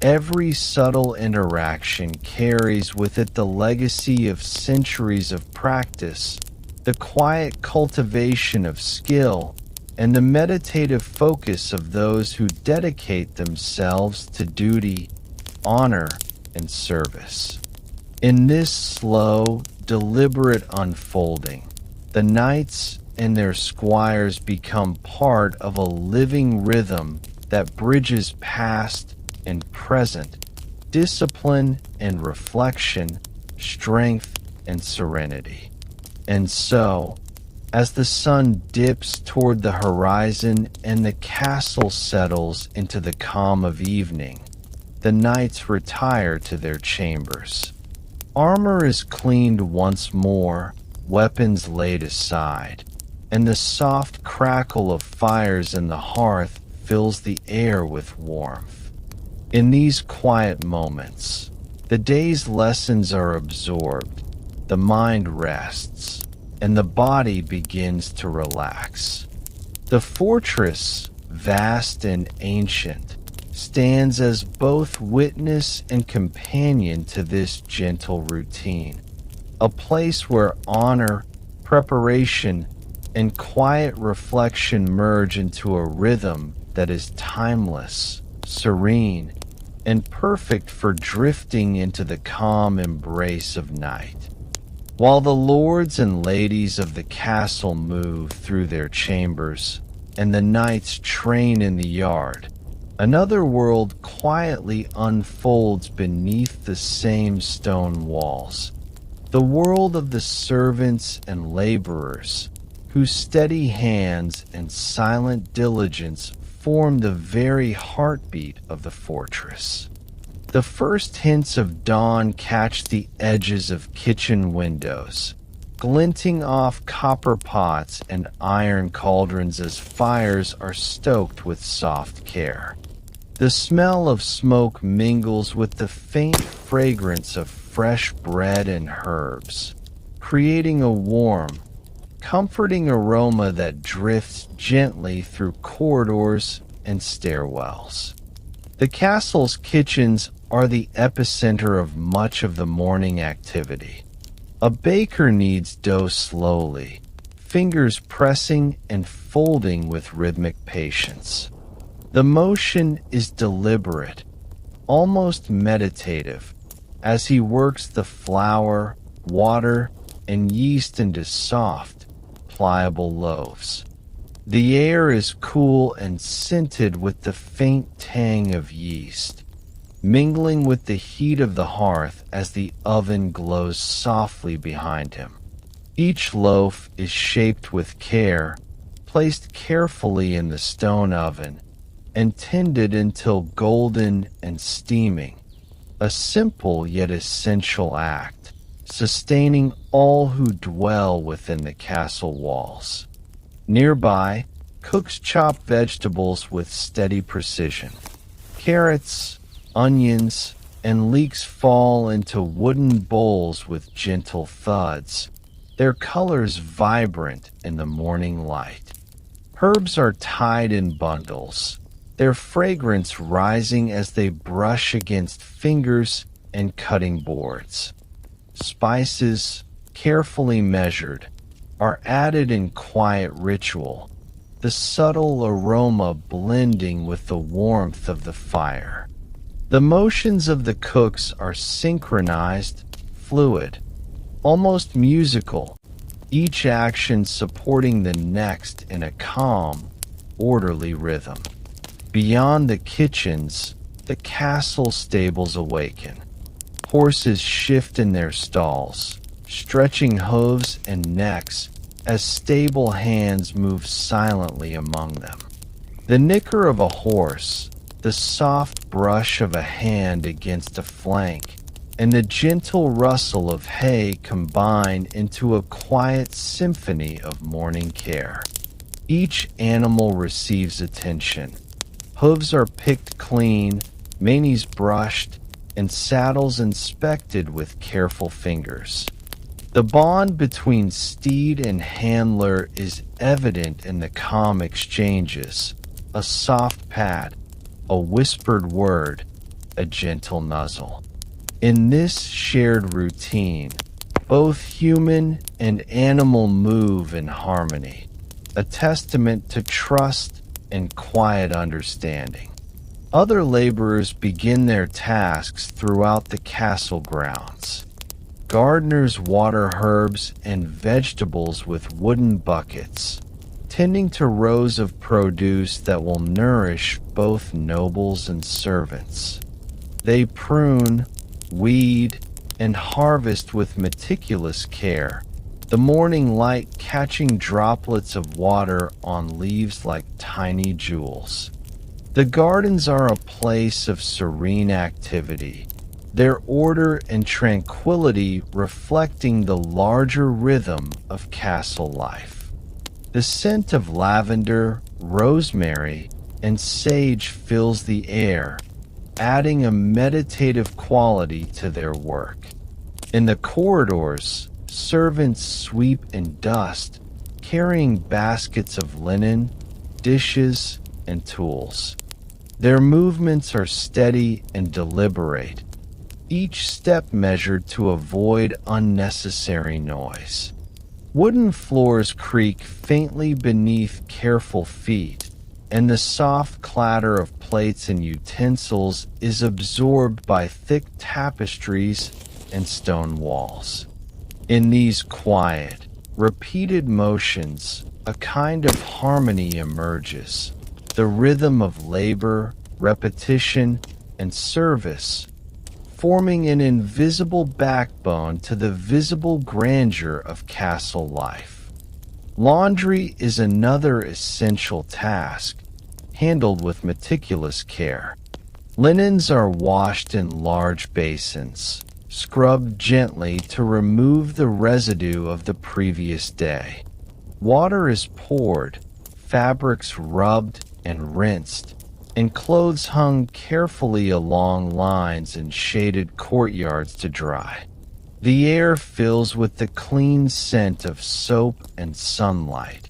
every subtle interaction carries with it the legacy of centuries of practice, the quiet cultivation of skill, and the meditative focus of those who dedicate themselves to duty, honor, and service. In this slow, deliberate unfolding, the knights and their squires become part of a living rhythm that bridges past and present, discipline and reflection, strength and serenity. And so, as the sun dips toward the horizon and the castle settles into the calm of evening, the knights retire to their chambers. Armor is cleaned once more, weapons laid aside, and the soft crackle of fires in the hearth fills the air with warmth. In these quiet moments, the day's lessons are absorbed, the mind rests, and the body begins to relax. The fortress, vast and ancient, stands as both witness and companion to this gentle routine, a place where honor, preparation, and quiet reflection merge into a rhythm that is timeless, serene, and perfect for drifting into the calm embrace of night. While the lords and ladies of the castle move through their chambers, and the knights train in the yard, another world quietly unfolds beneath the same stone walls. The world of the servants and laborers, whose steady hands and silent diligence form the very heartbeat of the fortress. The first hints of dawn catch the edges of kitchen windows, glinting off copper pots and iron cauldrons as fires are stoked with soft care. The smell of smoke mingles with the faint fragrance of fresh bread and herbs, creating a warm, comforting aroma that drifts gently through corridors and stairwells. The castle's kitchens are the epicenter of much of the morning activity. A baker kneads dough slowly, fingers pressing and folding with rhythmic patience. The motion is deliberate, almost meditative, as he works the flour, water, and yeast into soft, pliable loaves. The air is cool and scented with the faint tang of yeast, mingling with the heat of the hearth as the oven glows softly behind him. Each loaf is shaped with care, placed carefully in the stone oven, and tended until golden and steaming, a simple yet essential act, sustaining all who dwell within the castle walls. Nearby, cooks chop vegetables with steady precision. Carrots, onions, and leeks fall into wooden bowls with gentle thuds, their colors vibrant in the morning light. Herbs are tied in bundles, their fragrance rising as they brush against fingers and cutting boards. Spices, carefully measured, are added in quiet ritual, the subtle aroma blending with the warmth of the fire. The motions of the cooks are synchronized, fluid, almost musical, each action supporting the next in a calm, orderly rhythm. Beyond the kitchens, the castle stables awaken. Horses shift in their stalls, stretching hooves and necks as stable hands move silently among them. The nicker of a horse, the soft brush of a hand against a flank, and the gentle rustle of hay combine into a quiet symphony of morning care. Each animal receives attention. Hooves are picked clean, manes brushed, and saddles inspected with careful fingers. The bond between steed and handler is evident in the calm exchanges, a soft pat, a whispered word, a gentle nuzzle. In this shared routine, both human and animal move in harmony, a testament to trust and quiet understanding. Other laborers begin their tasks throughout the castle grounds. Gardeners water herbs and vegetables with wooden buckets, tending to rows of produce that will nourish both nobles and servants. They prune, weed, and harvest with meticulous care, the morning light catching droplets of water on leaves like tiny jewels. The gardens are a place of serene activity, their order and tranquility reflecting the larger rhythm of castle life. The scent of lavender, rosemary, and sage fills the air, adding a meditative quality to their work. In the corridors, servants sweep and dust, carrying baskets of linen, dishes, and tools. Their movements are steady and deliberate, each step measured to avoid unnecessary noise. Wooden floors creak faintly beneath careful feet, and the soft clatter of plates and utensils is absorbed by thick tapestries and stone walls. In these quiet, repeated motions, a kind of harmony emerges, the rhythm of labor, repetition, and service, forming an invisible backbone to the visible grandeur of castle life. Laundry is another essential task, handled with meticulous care. Linens are washed in large basins, scrubbed gently to remove the residue of the previous day. Water is poured, fabrics rubbed and rinsed, and clothes hung carefully along lines in shaded courtyards to dry. The air fills with the clean scent of soap and sunlight,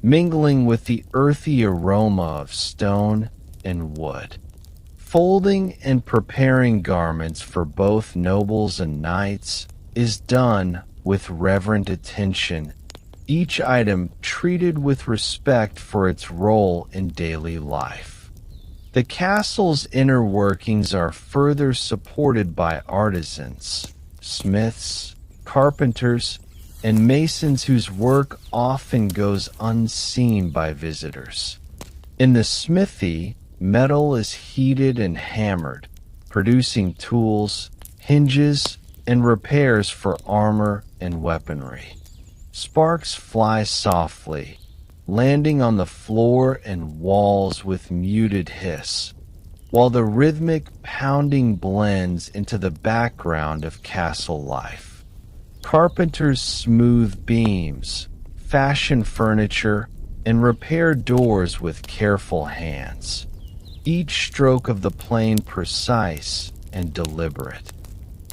mingling with the earthy aroma of stone and wood. Folding and preparing garments for both nobles and knights is done with reverent attention, each item treated with respect for its role in daily life. The castle's inner workings are further supported by artisans, smiths, carpenters, and masons whose work often goes unseen by visitors. In the smithy, metal is heated and hammered, producing tools, hinges, and repairs for armor and weaponry. Sparks fly softly, landing on the floor and walls with muted hiss, while the rhythmic pounding blends into the background of castle life. Carpenters smooth beams, fashion furniture, and repair doors with careful hands, each stroke of the plane precise and deliberate.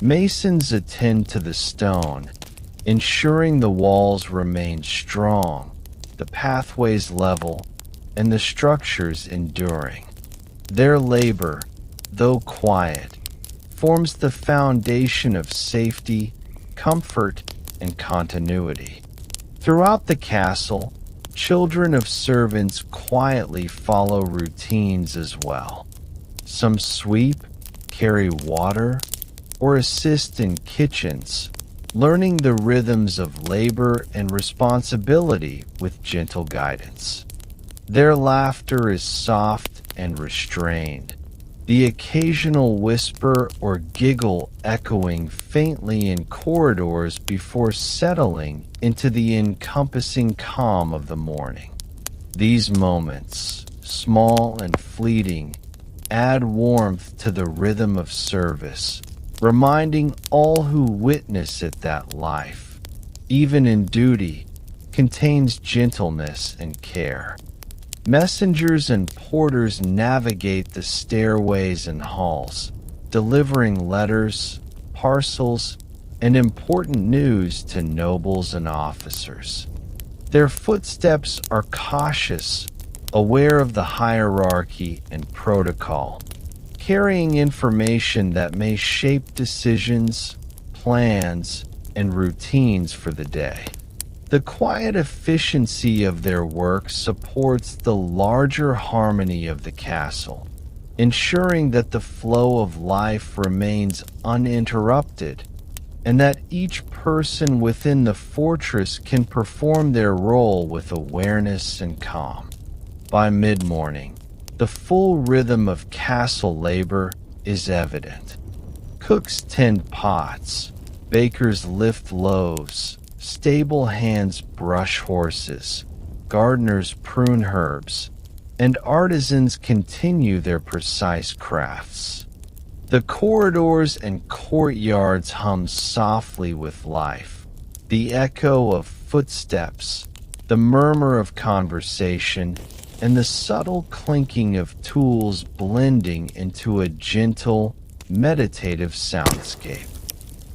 Masons attend to the stone, ensuring the walls remain strong, the pathways level, and the structures enduring. Their labor, though quiet, forms the foundation of safety, comfort, and continuity. Throughout the castle, children of servants quietly follow routines as well. Some sweep, carry water, or assist in kitchens, learning the rhythms of labor and responsibility with gentle guidance. Their laughter is soft and restrained, the occasional whisper or giggle echoing faintly in corridors before settling into the encompassing calm of the morning. These moments, small and fleeting, add warmth to the rhythm of service, reminding all who witness it that life, even in duty, contains gentleness and care. Messengers and porters navigate the stairways and halls, delivering letters, parcels, and important news to nobles and officers. Their footsteps are cautious, aware of the hierarchy and protocol, carrying information that may shape decisions, plans, and routines for the day. The quiet efficiency of their work supports the larger harmony of the castle, ensuring that the flow of life remains uninterrupted and that each person within the fortress can perform their role with awareness and calm. By mid-morning, the full rhythm of castle labor is evident. Cooks tend pots, bakers lift loaves, stable hands brush horses, gardeners prune herbs, and artisans continue their precise crafts. The corridors and courtyards hum softly with life, the echo of footsteps, the murmur of conversation, and the subtle clinking of tools blending into a gentle, meditative soundscape.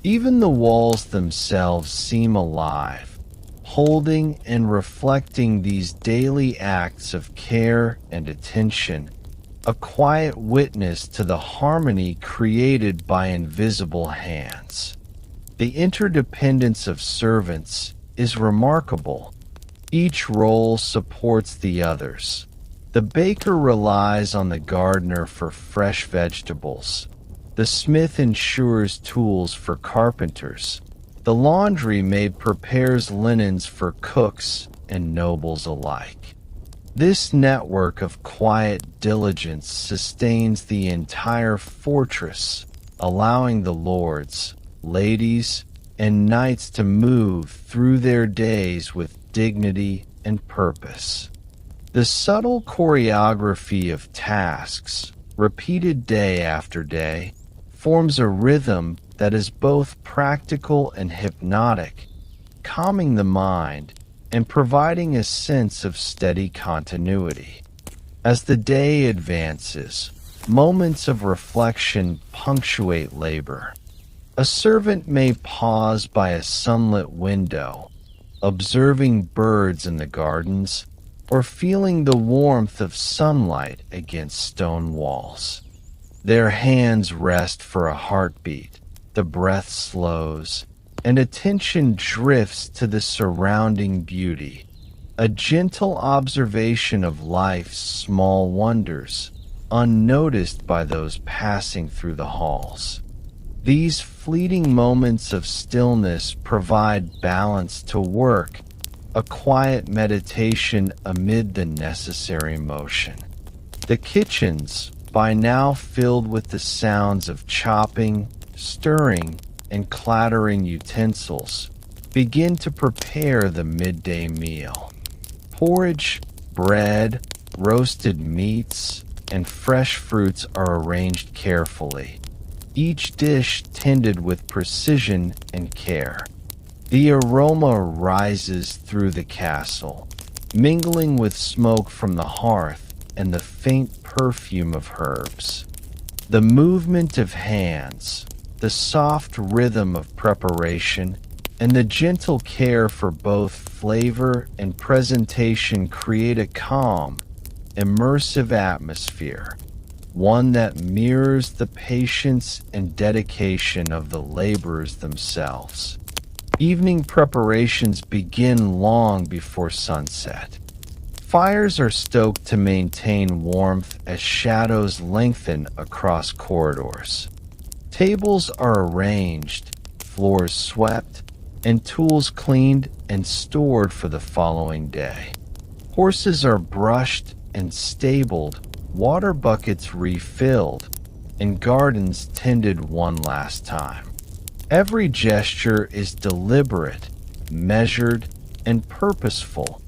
Even the walls themselves seem alive, holding and reflecting these daily acts of care and attention, a quiet witness to the harmony created by invisible hands. The interdependence of servants is remarkable. Each role supports the others, The baker relies on the gardener for fresh vegetables. The smith ensures tools for carpenters. The laundry maid prepares linens for cooks and nobles alike. This network of quiet diligence sustains the entire fortress, allowing the lords, ladies, and knights to move through their days with dignity and purpose. The subtle choreography of tasks, repeated day after day, forms a rhythm that is both practical and hypnotic, calming the mind and providing a sense of steady continuity. As the day advances, moments of reflection punctuate labor. A servant may pause by a sunlit window, observing birds in the gardens, or feeling the warmth of sunlight against stone walls. Their hands rest for a heartbeat, the breath slows, and attention drifts to the surrounding beauty, a gentle observation of life's small wonders, unnoticed by those passing through the halls. These fleeting moments of stillness provide balance to work, a quiet meditation amid the necessary motion. The kitchens, by now filled with the sounds of chopping, stirring, and clattering utensils, begin to prepare the midday meal. Porridge, bread, roasted meats, and fresh fruits are arranged carefully, each dish tended with precision and care. The aroma rises through the castle, mingling with smoke from the hearth and the faint perfume of herbs. The movement of hands, the soft rhythm of preparation, and the gentle care for both flavor and presentation create a calm, immersive atmosphere, one that mirrors the patience and dedication of the laborers themselves. Evening preparations begin long before sunset. Fires are stoked to maintain warmth as shadows lengthen across corridors. Tables are arranged, floors swept, and tools cleaned and stored for the following day. Horses are brushed and stabled, water buckets refilled, and gardens tended one last time. Every gesture is deliberate, measured, and purposeful,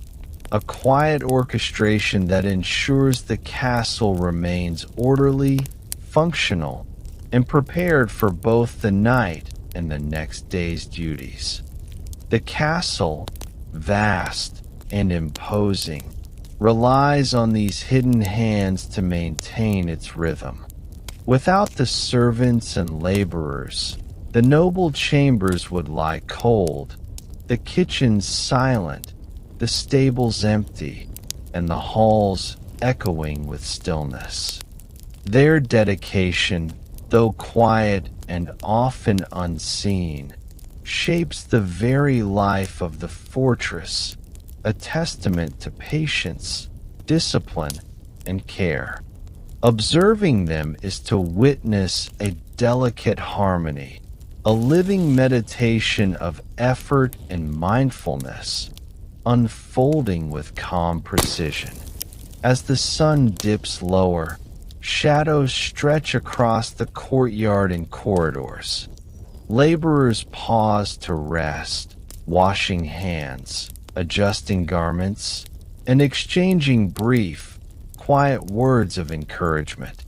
a quiet orchestration that ensures the castle remains orderly, functional, and prepared for both the night and the next day's duties. The castle, vast and imposing, relies on these hidden hands to maintain its rhythm. Without the servants and laborers, the noble chambers would lie cold, the kitchens silent, the stables empty, and the halls echoing with stillness. Their dedication, though quiet and often unseen, shapes the very life of the fortress, a testament to patience, discipline, and care. Observing them is to witness a delicate harmony, a living meditation of effort and mindfulness, unfolding with calm precision. As the sun dips lower, shadows stretch across the courtyard and corridors. Laborers pause to rest, washing hands, adjusting garments, and exchanging brief, quiet words of encouragement.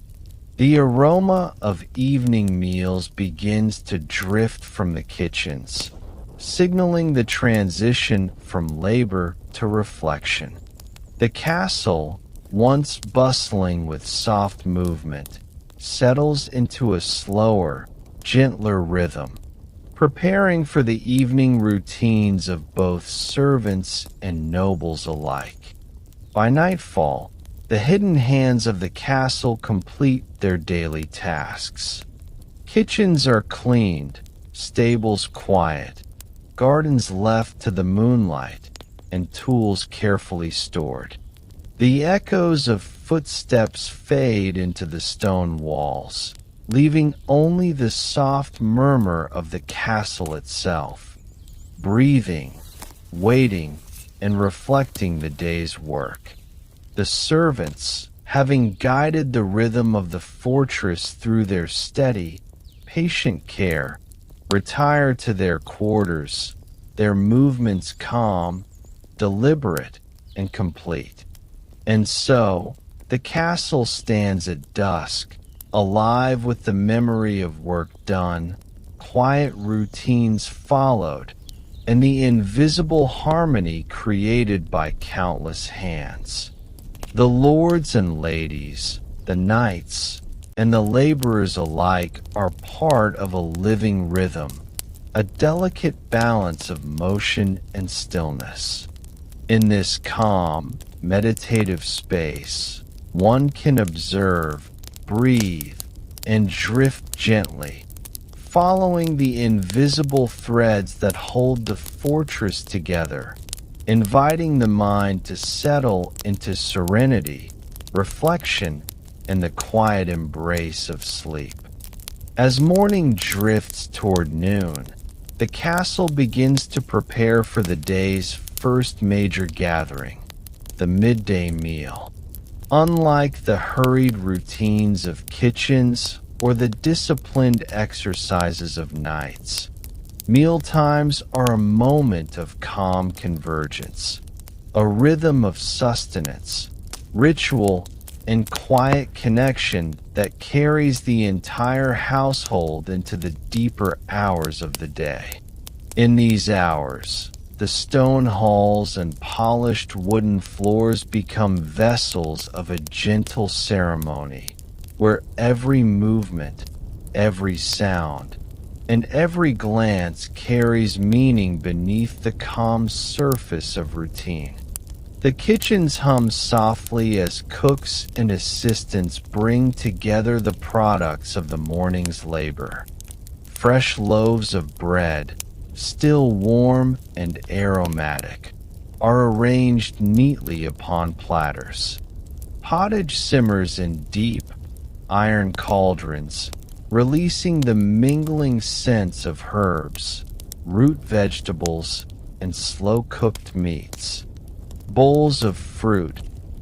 The aroma of evening meals begins to drift from the kitchens, signaling the transition from labor to reflection. The castle, once bustling with soft movement, settles into a slower, gentler rhythm, preparing for the evening routines of both servants and nobles alike. By nightfall, the hidden hands of the castle complete their daily tasks. Kitchens are cleaned, stables quiet, gardens left to the moonlight, and tools carefully stored. The echoes of footsteps fade into the stone walls, leaving only the soft murmur of the castle itself, breathing, waiting, and reflecting the day's work. The servants, having guided the rhythm of the fortress through their steady, patient care, retire to their quarters, their movements calm, deliberate, and complete. And so, the castle stands at dusk, alive with the memory of work done, quiet routines followed, and the invisible harmony created by countless hands. The lords and ladies, the knights, and the laborers alike are part of a living rhythm, a delicate balance of motion and stillness. In this calm, meditative space, one can observe, breathe, and drift gently, following the invisible threads that hold the fortress together, inviting the mind to settle into serenity, reflection, and the quiet embrace of sleep. As morning drifts toward noon, the castle begins to prepare for the day's first major gathering, the midday meal. Unlike the hurried routines of kitchens or the disciplined exercises of nights, meal times are a moment of calm convergence, a rhythm of sustenance, ritual, and quiet connection that carries the entire household into the deeper hours of the day. In these hours, the stone halls and polished wooden floors become vessels of a gentle ceremony, where every movement, every sound, and every glance carries meaning beneath the calm surface of routine. The kitchens hum softly as cooks and assistants bring together the products of the morning's labor. Fresh loaves of bread, still warm and aromatic, are arranged neatly upon platters. Pottage simmers in deep, iron cauldrons, releasing the mingling scents of herbs, root vegetables, and slow-cooked meats. Bowls of fruit,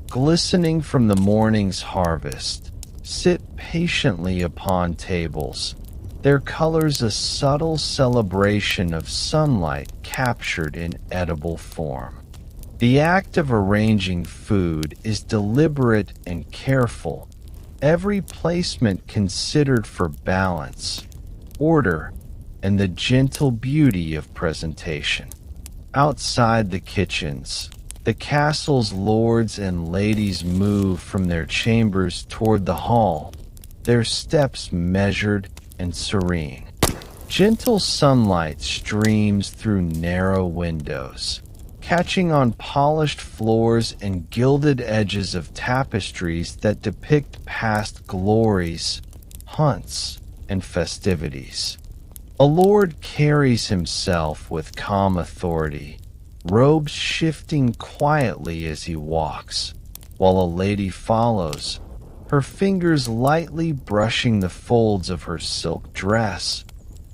glistening from the morning's harvest, sit patiently upon tables, their colors a subtle celebration of sunlight captured in edible form. The act of arranging food is deliberate and careful, every placement considered for balance, order, and the gentle beauty of presentation. Outside the kitchens, the castle's lords and ladies move from their chambers toward the hall, their steps measured and serene. Gentle sunlight streams through narrow windows, catching on polished floors and gilded edges of tapestries that depict past glories, hunts, and festivities. A lord carries himself with calm authority, robes shifting quietly as he walks, while a lady follows, her fingers lightly brushing the folds of her silk dress,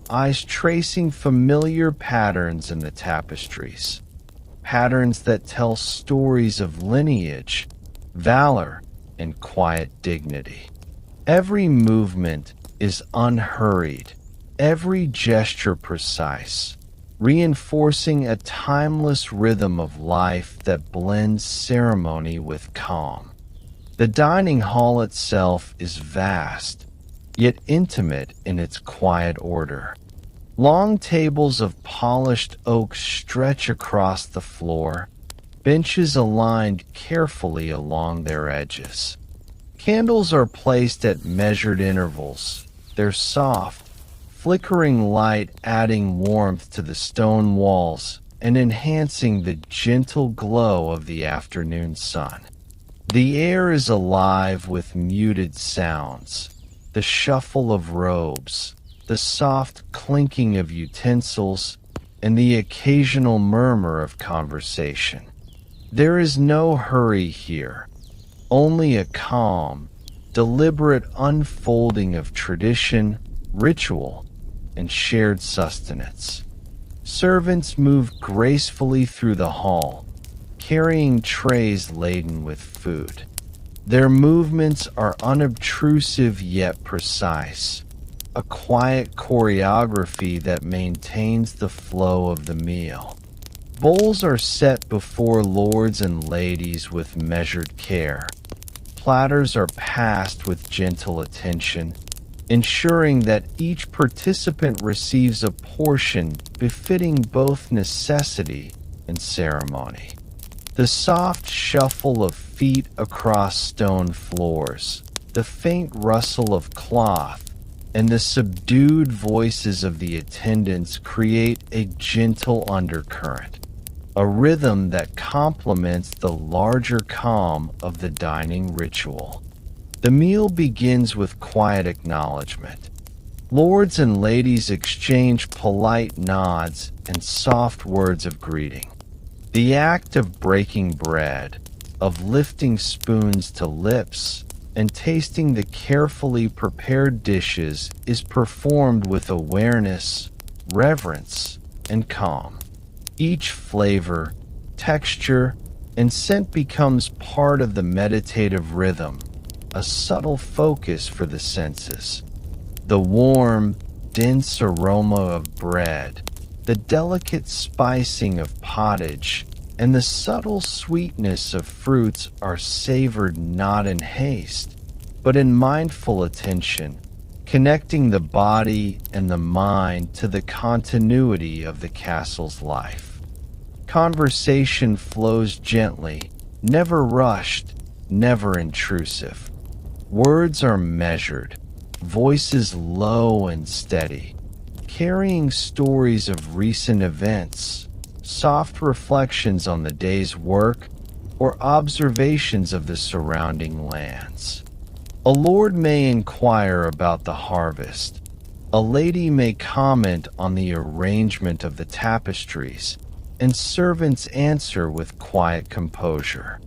eyes tracing familiar patterns in the tapestries, patterns that tell stories of lineage, valor, and quiet dignity. Every movement is unhurried, every gesture precise, reinforcing a timeless rhythm of life that blends ceremony with calm. The dining hall itself is vast, yet intimate in its quiet order. Long tables of polished oak stretch across the floor, benches aligned carefully along their edges. Candles are placed at measured intervals, their soft, flickering light adding warmth to the stone walls and enhancing the gentle glow of the afternoon sun. The air is alive with muted sounds, the shuffle of robes, the soft clinking of utensils, and the occasional murmur of conversation. There is no hurry here, only a calm, deliberate unfolding of tradition, ritual, and shared sustenance. Servants move gracefully through the hall, carrying trays laden with food. Their movements are unobtrusive yet precise, a quiet choreography that maintains the flow of the meal. Bowls are set before lords and ladies with measured care. Platters are passed with gentle attention, ensuring that each participant receives a portion befitting both necessity and ceremony. The soft shuffle of feet across stone floors, the faint rustle of cloth, and the subdued voices of the attendants create a gentle undercurrent, a rhythm that complements the larger calm of the dining ritual. The meal begins with quiet acknowledgement. Lords and ladies exchange polite nods and soft words of greeting. The act of breaking bread, of lifting spoons to lips, and tasting the carefully prepared dishes is performed with awareness, reverence, and calm. Each flavor, texture, and scent becomes part of the meditative rhythm, a subtle focus for the senses. The warm, dense aroma of bread, the delicate spicing of pottage, and the subtle sweetness of fruits are savored not in haste, but in mindful attention, connecting the body and the mind to the continuity of the castle's life. Conversation flows gently, never rushed, never intrusive. Words are measured, voices low and steady, carrying stories of recent events, soft reflections on the day's work, or observations of the surrounding lands. A lord may inquire about the harvest. A lady may comment on the arrangement of the tapestries, and servants answer with quiet composure.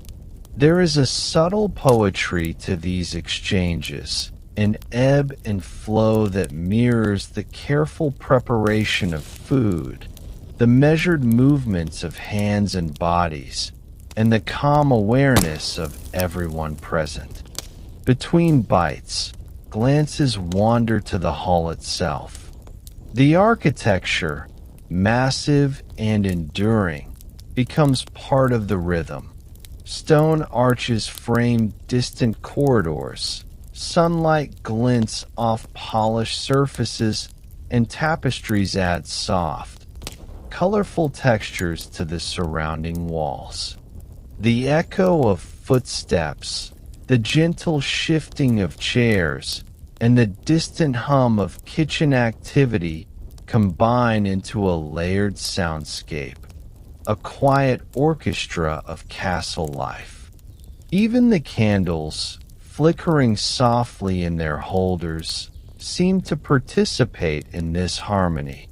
There is a subtle poetry to these exchanges, an ebb and flow that mirrors the careful preparation of food, the measured movements of hands and bodies, and the calm awareness of everyone present. Between bites, glances wander to the hall itself. The architecture, massive and enduring, becomes part of the rhythm. Stone arches frame distant corridors, sunlight glints off polished surfaces, and tapestries add soft, colorful textures to the surrounding walls. The echo of footsteps, the gentle shifting of chairs, and the distant hum of kitchen activity combine into a layered soundscape, a quiet orchestra of castle life. Even the candles, flickering softly in their holders, seem to participate in this harmony,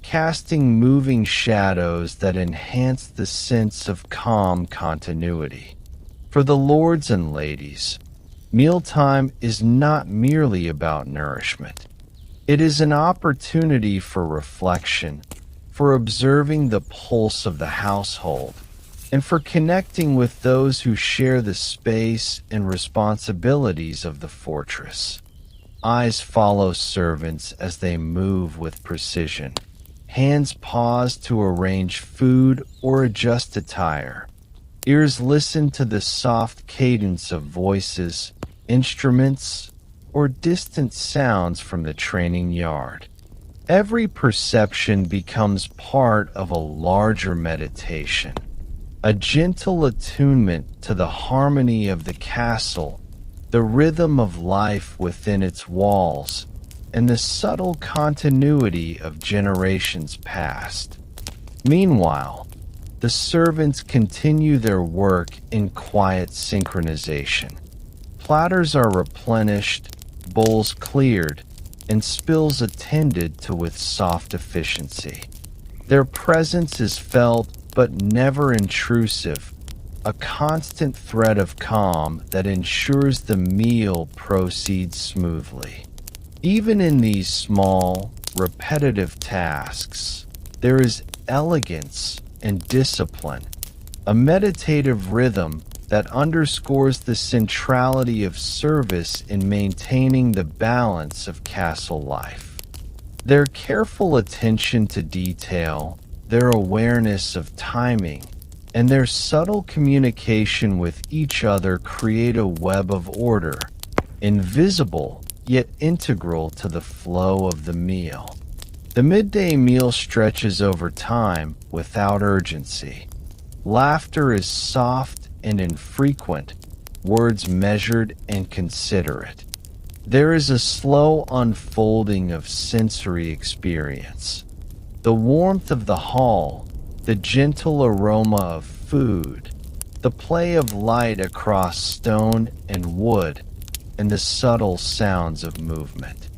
casting moving shadows that enhance the sense of calm continuity. For the lords and ladies, mealtime is not merely about nourishment. It is an opportunity for reflection, for observing the pulse of the household, and for connecting with those who share the space and responsibilities of the fortress. Eyes follow servants as they move with precision. Hands pause to arrange food or adjust attire. Ears listen to the soft cadence of voices, instruments, or distant sounds from the training yard. Every perception becomes part of a larger meditation, a gentle attunement to the harmony of the castle, the rhythm of life within its walls, and the subtle continuity of generations past. Meanwhile, the servants continue their work in quiet synchronization. Platters are replenished, bowls cleared, and spills attended to with soft efficiency. Their presence is felt but never intrusive, a constant thread of calm that ensures the meal proceeds smoothly. Even in these small, repetitive tasks, there is elegance and discipline, a meditative rhythm that underscores the centrality of service in maintaining the balance of castle life. Their careful attention to detail, their awareness of timing, and their subtle communication with each other create a web of order, invisible yet integral to the flow of the meal. The midday meal stretches over time without urgency. Laughter is soft and infrequent, words measured and considerate. There is a slow unfolding of sensory experience. The warmth of the hall, the gentle aroma of food, the play of light across stone and wood, and the subtle sounds of movement.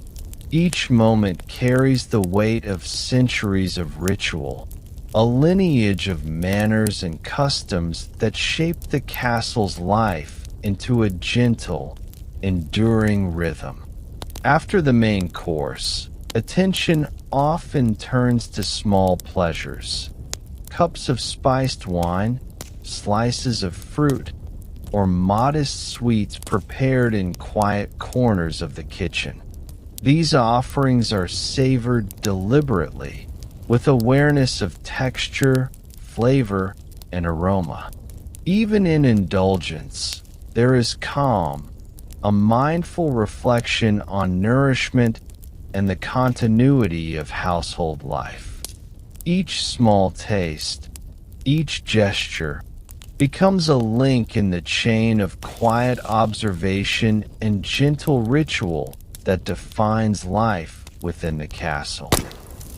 Each moment carries the weight of centuries of ritual, a lineage of manners and customs that shaped the castle's life into a gentle, enduring rhythm. After the main course, attention often turns to small pleasures. Cups of spiced wine, slices of fruit, or modest sweets prepared in quiet corners of the kitchen. These offerings are savored deliberately, with awareness of texture, flavor, and aroma. Even in indulgence, there is calm, a mindful reflection on nourishment and the continuity of household life. Each small taste, each gesture, becomes a link in the chain of quiet observation and gentle ritual that defines life within the castle.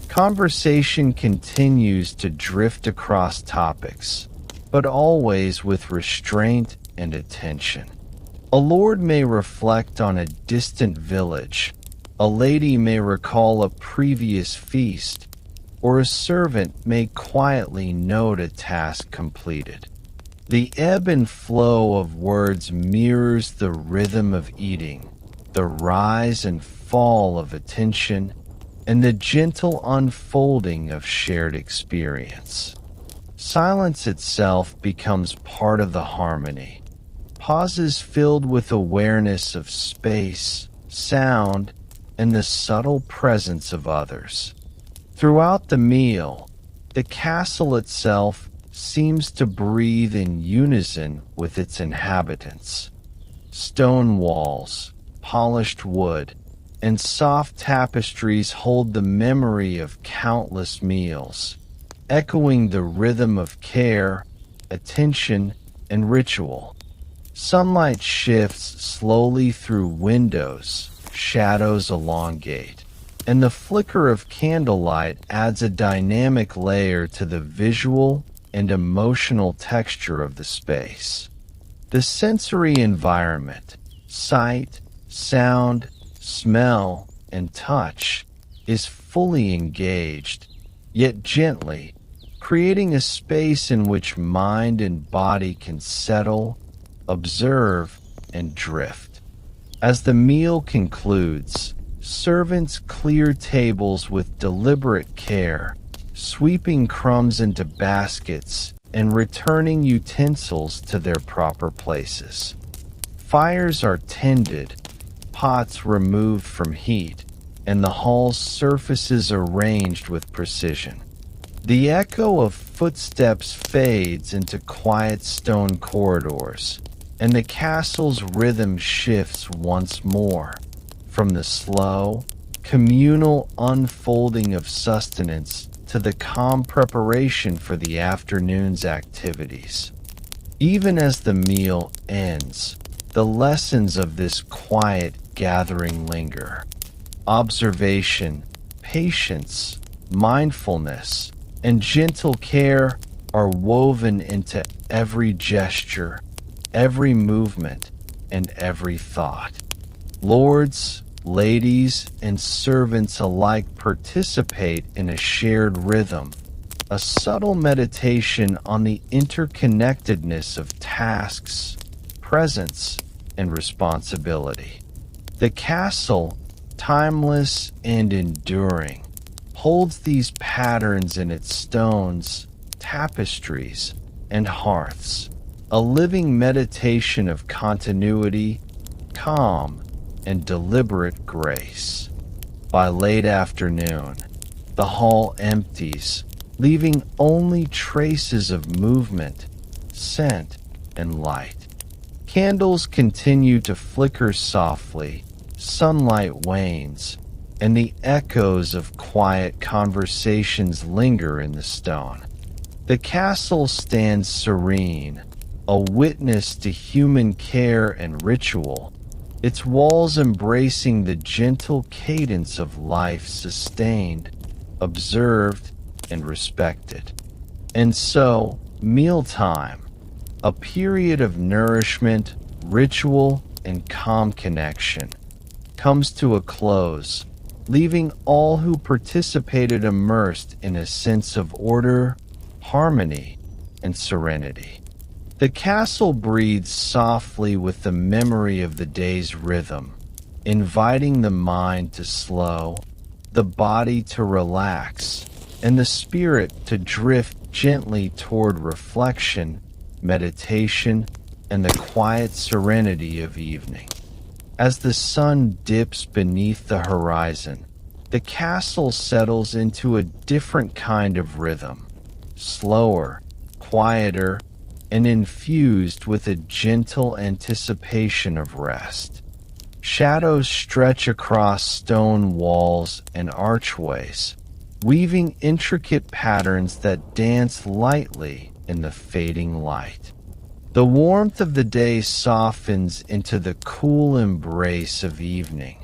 Conversation continues to drift across topics, but always with restraint and attention. A lord may reflect on a distant village, a lady may recall a previous feast, or a servant may quietly note a task completed. The ebb and flow of words mirrors the rhythm of eating, the rise and fall of attention, and the gentle unfolding of shared experience. Silence itself becomes part of the harmony. Pauses filled with awareness of space, sound, and the subtle presence of others. Throughout the meal, the castle itself seems to breathe in unison with its inhabitants. Stone walls, polished wood, and soft tapestries hold the memory of countless meals, echoing the rhythm of care, attention, and ritual. Sunlight shifts slowly through windows, shadows elongate, and the flicker of candlelight adds a dynamic layer to the visual and emotional texture of the space. The sensory environment, sight, sound, smell, and touch, is fully engaged, yet gently, creating a space in which mind and body can settle, observe, and drift. As the meal concludes, servants clear tables with deliberate care, sweeping crumbs into baskets and returning utensils to their proper places. Fires are tended, pots removed from heat, and the hall's surfaces arranged with precision. The echo of footsteps fades into quiet stone corridors, and the castle's rhythm shifts once more, from the slow, communal unfolding of sustenance to the calm preparation for the afternoon's activities. Even as the meal ends, the lessons of this quiet gathering linger. Observation, patience, mindfulness, and gentle care are woven into every gesture, every movement, and every thought. Lords, ladies, and servants alike participate in a shared rhythm, a subtle meditation on the interconnectedness of tasks, presence, and responsibility. The castle, timeless and enduring, holds these patterns in its stones, tapestries, and hearths, a living meditation of continuity, calm, and deliberate grace. By late afternoon, the hall empties, leaving only traces of movement, scent, and light. Candles continue to flicker softly, sunlight wanes, and the echoes of quiet conversations linger in the stone. The castle stands serene, a witness to human care and ritual, its walls embracing the gentle cadence of life sustained, observed, and respected. And so, mealtime, a period of nourishment, ritual, and calm connection, comes to a close, leaving all who participated immersed in a sense of order, harmony, and serenity. The castle breathes softly with the memory of the day's rhythm, inviting the mind to slow, the body to relax, and the spirit to drift gently toward reflection, meditation, and the quiet serenity of evening. As the sun dips beneath the horizon, the castle settles into a different kind of rhythm, slower, quieter, and infused with a gentle anticipation of rest. Shadows stretch across stone walls and archways, weaving intricate patterns that dance lightly in the fading light. The warmth of the day softens into the cool embrace of evening,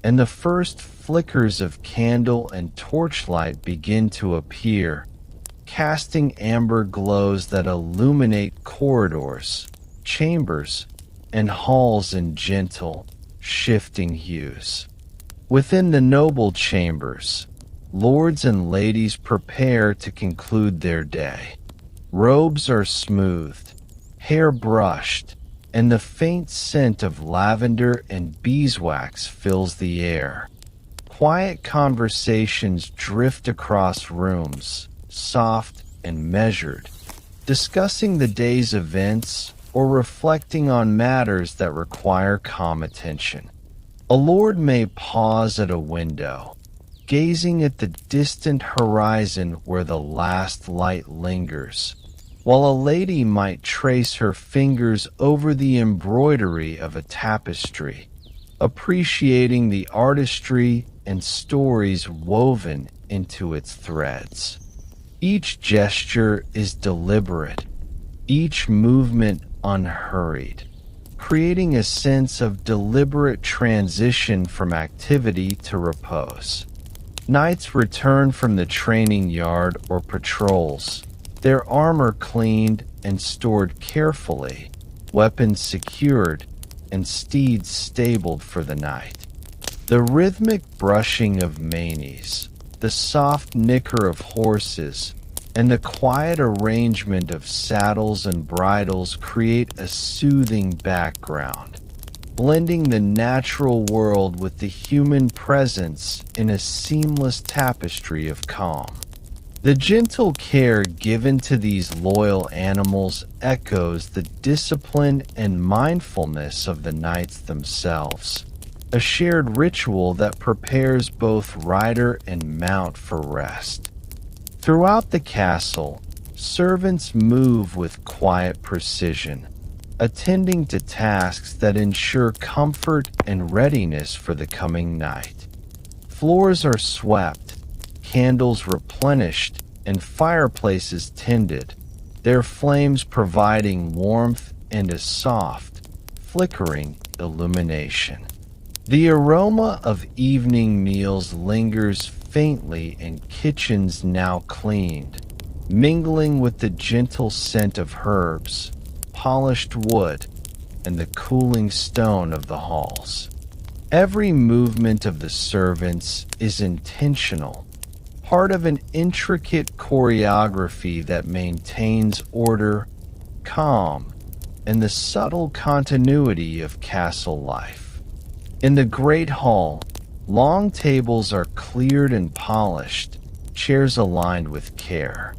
and the first flickers of candle and torchlight begin to appear, casting amber glows that illuminate corridors, chambers, and halls in gentle, shifting hues. Within the noble chambers, lords and ladies prepare to conclude their day. Robes are smoothed, hair brushed, and the faint scent of lavender and beeswax fills the air. Quiet conversations drift across rooms, soft and measured, discussing the day's events or reflecting on matters that require calm attention. A lord may pause at a window, gazing at the distant horizon where the last light lingers, while a lady might trace her fingers over the embroidery of a tapestry, appreciating the artistry and stories woven into its threads. Each gesture is deliberate, each movement unhurried, creating a sense of deliberate transition from activity to repose. Knights return from the training yard or patrols, their armor cleaned and stored carefully, weapons secured, and steeds stabled for the night. The rhythmic brushing of manes, the soft nicker of horses, and the quiet arrangement of saddles and bridles create a soothing background, blending the natural world with the human presence in a seamless tapestry of calm. The gentle care given to these loyal animals echoes the discipline and mindfulness of the knights themselves, a shared ritual that prepares both rider and mount for rest. Throughout the castle, servants move with quiet precision, attending to tasks that ensure comfort and readiness for the coming night. Floors are swept, candles replenished, and fireplaces tended, their flames providing warmth and a soft, flickering illumination. The aroma of evening meals lingers faintly in kitchens now cleaned, mingling with the gentle scent of herbs, polished wood, and the cooling stone of the halls. Every movement of the servants is intentional, part of an intricate choreography that maintains order, calm, and the subtle continuity of castle life. In the great hall, long tables are cleared and polished, chairs aligned with care.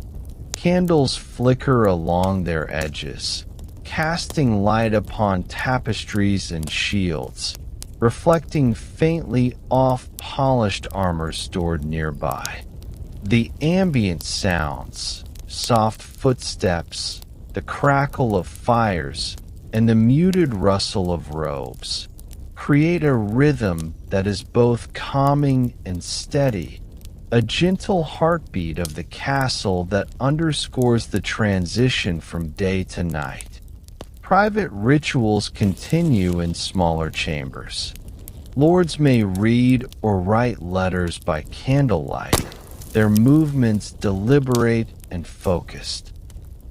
Candles flicker along their edges, casting light upon tapestries and shields, reflecting faintly off-polished armor stored nearby. The ambient sounds, soft footsteps, the crackle of fires, and the muted rustle of robes create a rhythm that is both calming and steady, a gentle heartbeat of the castle that underscores the transition from day to night. Private rituals continue in smaller chambers. Lords may read or write letters by candlelight, their movements deliberate and focused.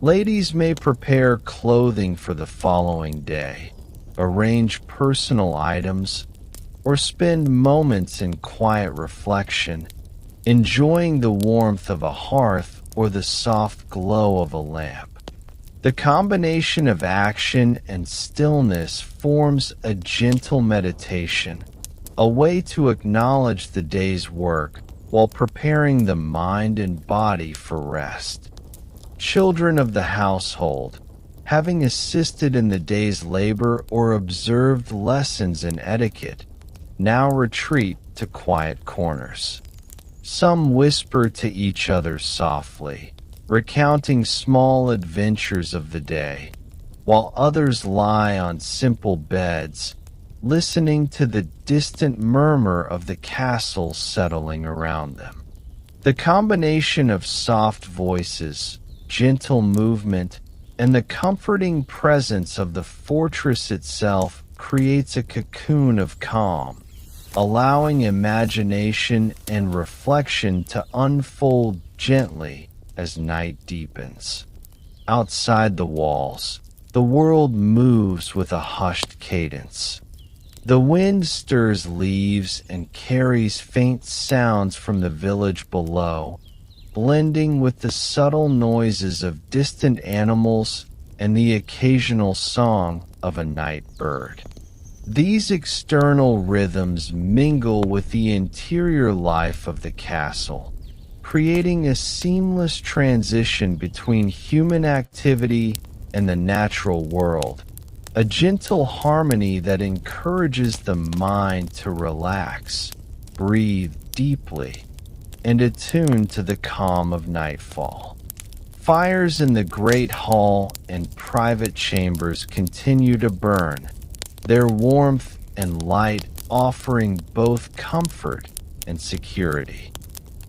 Ladies may prepare clothing for the following day, arrange personal items, or spend moments in quiet reflection, enjoying the warmth of a hearth or the soft glow of a lamp. The combination of action and stillness forms a gentle meditation, a way to acknowledge the day's work while preparing the mind and body for rest. Children of the household, having assisted in the day's labor or observed lessons in etiquette, now retreat to quiet corners. Some whisper to each other softly, recounting small adventures of the day, while others lie on simple beds, listening to the distant murmur of the castle settling around them. The combination of soft voices, gentle movement, and the comforting presence of the fortress itself creates a cocoon of calm, allowing imagination and reflection to unfold gently as night deepens. Outside the walls, the world moves with a hushed cadence. The wind stirs leaves and carries faint sounds from the village below, blending with the subtle noises of distant animals and the occasional song of a night bird. These external rhythms mingle with the interior life of the castle, creating a seamless transition between human activity and the natural world, a gentle harmony that encourages the mind to relax, breathe deeply, and attune to the calm of nightfall. Fires in the great hall and private chambers continue to burn, their warmth and light offering both comfort and security.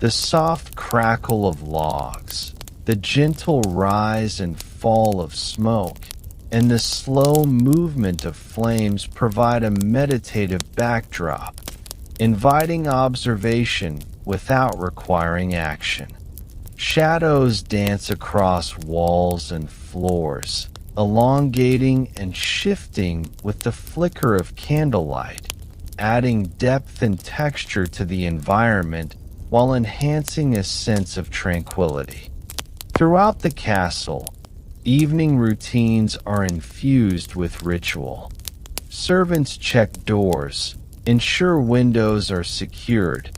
The soft crackle of logs, the gentle rise and fall of smoke, and the slow movement of flames provide a meditative backdrop, inviting observation without requiring action. Shadows dance across walls and floors, elongating and shifting with the flicker of candlelight, adding depth and texture to the environment while enhancing a sense of tranquility. Throughout the castle, evening routines are infused with ritual. Servants check doors, ensure windows are secured,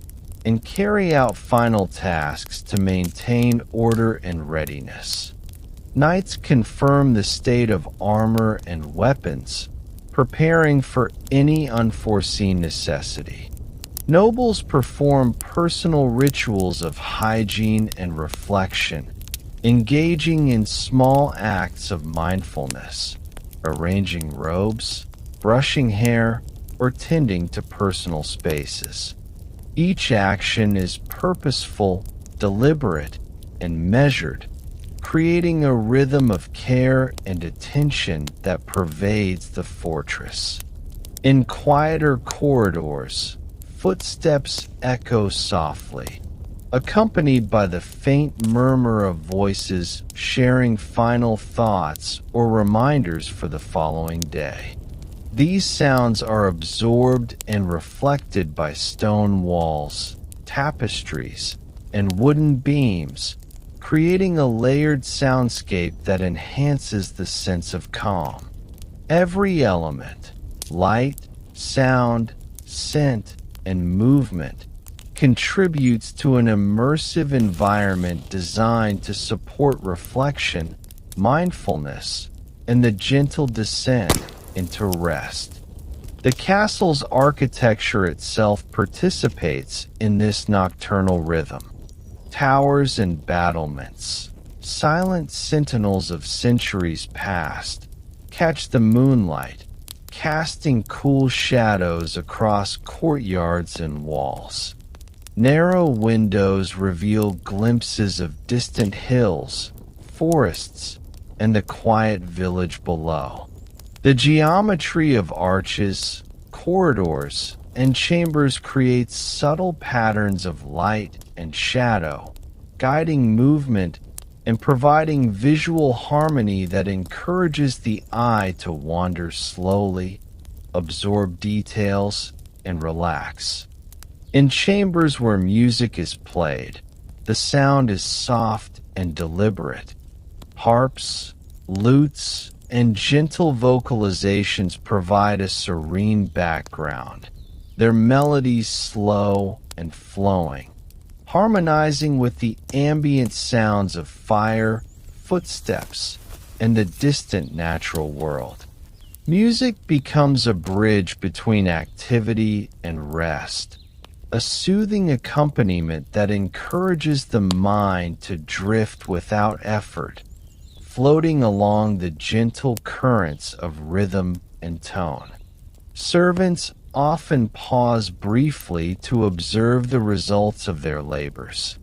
and carry out final tasks to maintain order and readiness. Knights confirm the state of armor and weapons, preparing for any unforeseen necessity. Nobles perform personal rituals of hygiene and reflection, engaging in small acts of mindfulness, arranging robes, brushing hair, or tending to personal spaces. Each action is purposeful, deliberate, and measured, creating a rhythm of care and attention that pervades the fortress. In quieter corridors, footsteps echo softly, accompanied by the faint murmur of voices sharing final thoughts or reminders for the following day. These sounds are absorbed and reflected by stone walls, tapestries, and wooden beams, creating a layered soundscape that enhances the sense of calm. Every element, light, sound, scent, and movement, contributes to an immersive environment designed to support reflection, mindfulness, and the gentle descent into rest. The castle's architecture itself participates in this nocturnal rhythm. Towers and battlements, silent sentinels of centuries past, catch the moonlight, casting cool shadows across courtyards and walls. Narrow windows reveal glimpses of distant hills, forests, and the quiet village below. The geometry of arches, corridors, and chambers creates subtle patterns of light and shadow, guiding movement and providing visual harmony that encourages the eye to wander slowly, absorb details, and relax. In chambers where music is played, the sound is soft and deliberate. Harps, lutes, and gentle vocalizations provide a serene background, their melodies slow and flowing, harmonizing with the ambient sounds of fire, footsteps, and the distant natural world. Music becomes a bridge between activity and rest, a soothing accompaniment that encourages the mind to drift without effort, floating along the gentle currents of rhythm and tone. Servants often pause briefly to observe the results of their labors.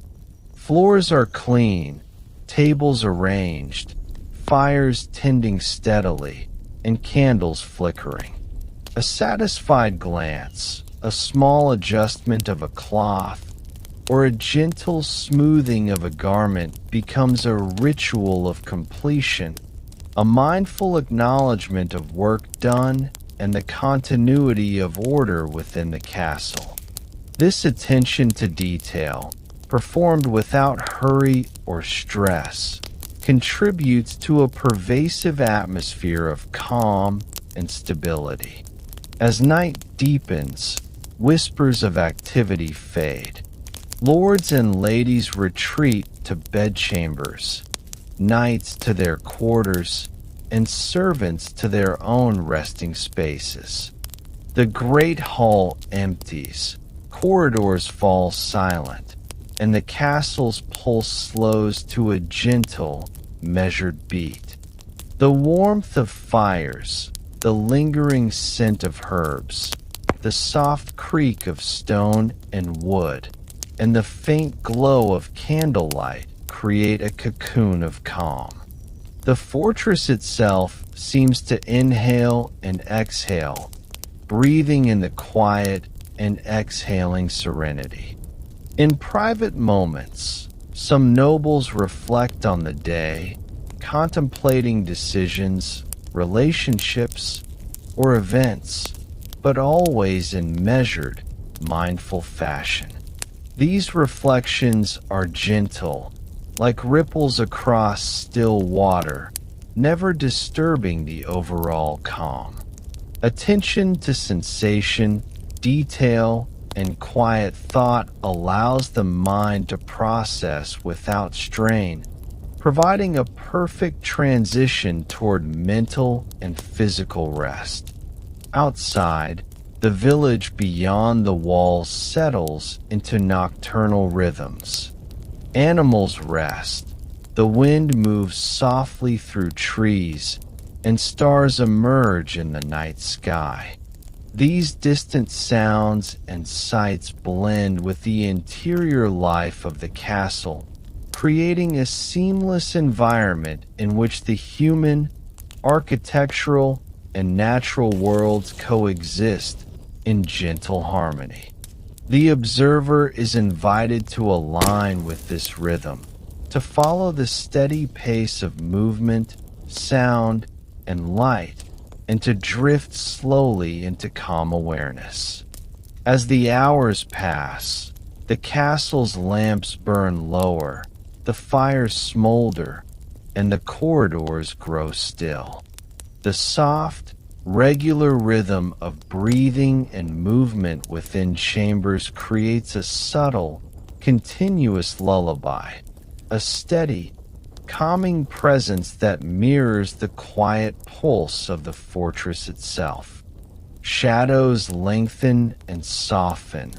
Floors are clean, tables arranged, fires tending steadily, and candles flickering. A satisfied glance, a small adjustment of a cloth, or a gentle smoothing of a garment becomes a ritual of completion, a mindful acknowledgement of work done and the continuity of order within the castle. This attention to detail, performed without hurry or stress, contributes to a pervasive atmosphere of calm and stability. As night deepens, whispers of activity fade. Lords and ladies retreat to bedchambers, knights to their quarters, and servants to their own resting spaces. The great hall empties, corridors fall silent, and the castle's pulse slows to a gentle, measured beat. The warmth of fires, the lingering scent of herbs, the soft creak of stone and wood, and the faint glow of candlelight create a cocoon of calm. The fortress itself seems to inhale and exhale, breathing in the quiet and exhaling serenity. In private moments, some nobles reflect on the day, contemplating decisions, relationships, or events, but always in measured, mindful fashion. These reflections are gentle, like ripples across still water, never disturbing the overall calm. Attention to sensation, detail, and quiet thought allows the mind to process without strain, providing a perfect transition toward mental and physical rest. Outside, the village beyond the walls settles into nocturnal rhythms. Animals rest, the wind moves softly through trees, and stars emerge in the night sky. These distant sounds and sights blend with the interior life of the castle, creating a seamless environment in which the human, architectural, and natural worlds coexist in gentle harmony. The observer is invited to align with this rhythm, to follow the steady pace of movement, sound, and light, and to drift slowly into calm awareness. As the hours pass, The castle's lamps burn lower, the fires smolder, and the corridors grow still. The soft, regular rhythm of breathing and movement within chambers creates a subtle, continuous lullaby, a steady, calming presence that mirrors the quiet pulse of the fortress itself. Shadows lengthen and soften,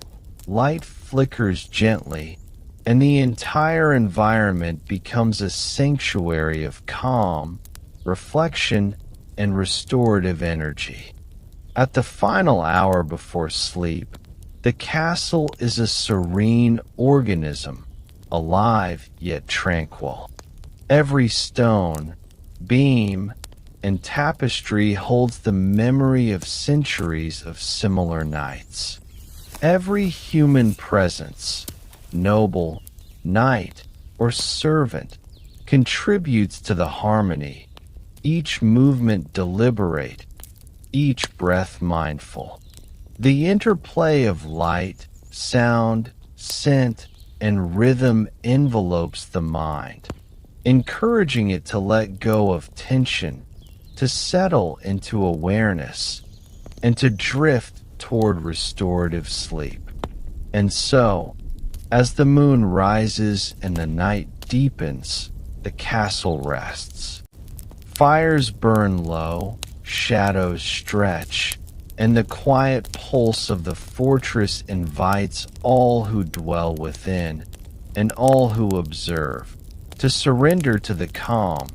light flickers gently, and the entire environment becomes a sanctuary of calm, reflection, and restorative energy. At the final hour before sleep, the castle is a serene organism, alive yet tranquil. Every stone, beam, and tapestry holds the memory of centuries of similar nights. Every human presence, noble, knight, or servant, contributes to the harmony, each movement deliberate, each breath mindful. The interplay of light, sound, scent, and rhythm envelopes the mind, encouraging it to let go of tension, to settle into awareness, and to drift toward restorative sleep. And so, as the moon rises and the night deepens, the castle rests. Fires burn low, shadows stretch, and the quiet pulse of the fortress invites all who dwell within and all who observe to surrender to the calm,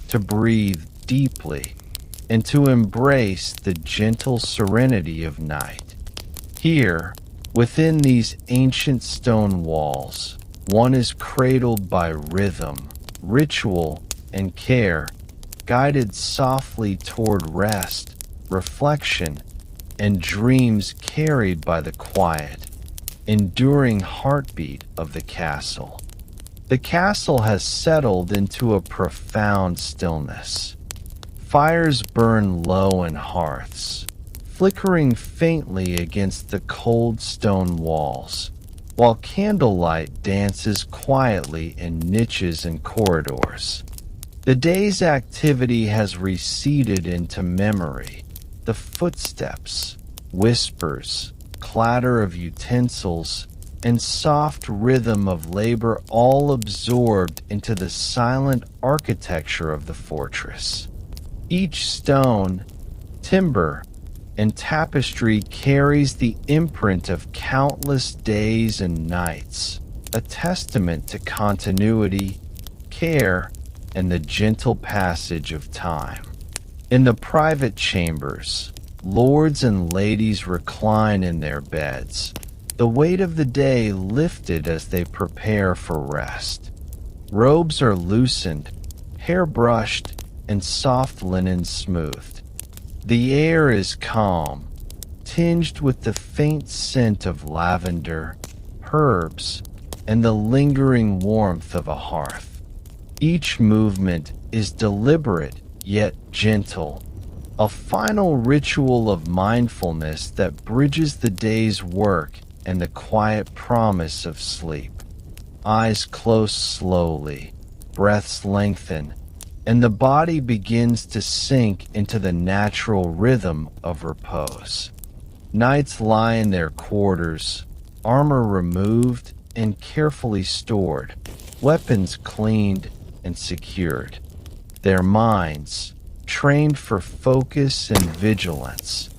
to breathe deeply, and to embrace the gentle serenity of night. Here, within these ancient stone walls, one is cradled by rhythm, ritual, and care, guided softly toward rest, reflection, and dreams carried by the quiet, enduring heartbeat of the castle. The castle has settled into a profound stillness. Fires burn low in hearths, flickering faintly against the cold stone walls, while candlelight dances quietly in niches and corridors. The day's activity has receded into memory, the footsteps, whispers, clatter of utensils, and soft rhythm of labor all absorbed into the silent architecture of the fortress. Each stone, timber, and tapestry carries the imprint of countless days and nights, a testament to continuity, care, and the gentle passage of time. In the private chambers, lords and ladies recline in their beds, the weight of the day lifted as they prepare for rest. Robes are loosened, hair brushed, and soft linen smoothed. The air is calm, tinged with the faint scent of lavender, herbs, and the lingering warmth of a hearth. Each movement is deliberate yet gentle, a final ritual of mindfulness that bridges the day's work and the quiet promise of sleep. Eyes close slowly, breaths lengthen, and the body begins to sink into the natural rhythm of repose. Knights lie in their quarters, armor removed and carefully stored, weapons cleaned and secured. Their minds, trained for focus and vigilance,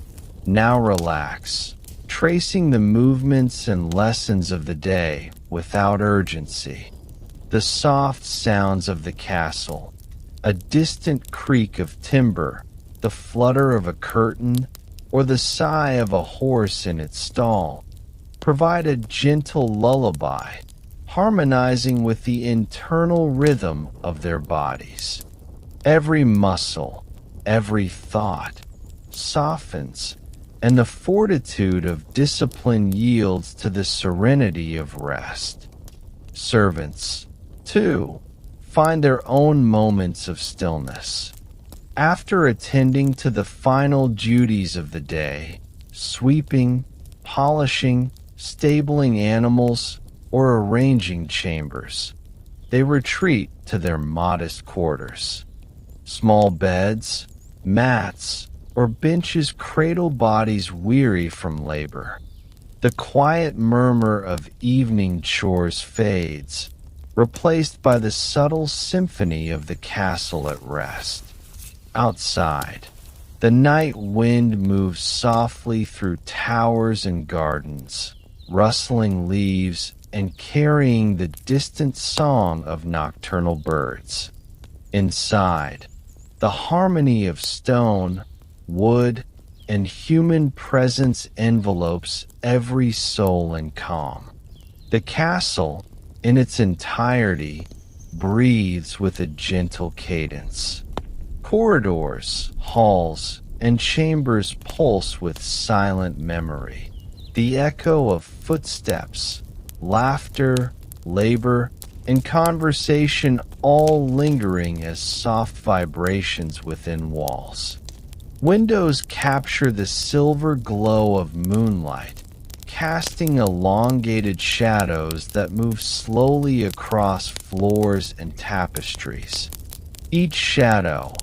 now relax, tracing the movements and lessons of the day without urgency. The soft sounds of the castle, a distant creak of timber, the flutter of a curtain, or the sigh of a horse in its stall, provide a gentle lullaby, harmonizing with the internal rhythm of their bodies. Every muscle, every thought, softens, and the fortitude of discipline yields to the serenity of rest. Servants, too, find their own moments of stillness. After attending to the final duties of the day, sweeping, polishing, stabling animals, or arranging chambers. They retreat to their modest quarters. Small beds, mats, or benches cradle bodies weary from labor. The quiet murmur of evening chores fades, replaced by the subtle symphony of the castle at rest. Outside, the night wind moves softly through towers and gardens, rustling leaves and carrying the distant song of nocturnal birds. Inside, the harmony of stone, wood, and human presence envelopes every soul in calm. The castle, in its entirety, breathes with a gentle cadence. Corridors, halls, and chambers pulse with silent memory. The echo of footsteps, laughter, labor, and conversation all lingering as soft vibrations within walls. Windows capture the silver glow of moonlight, casting elongated shadows that move slowly across floors and tapestries. Each shadow,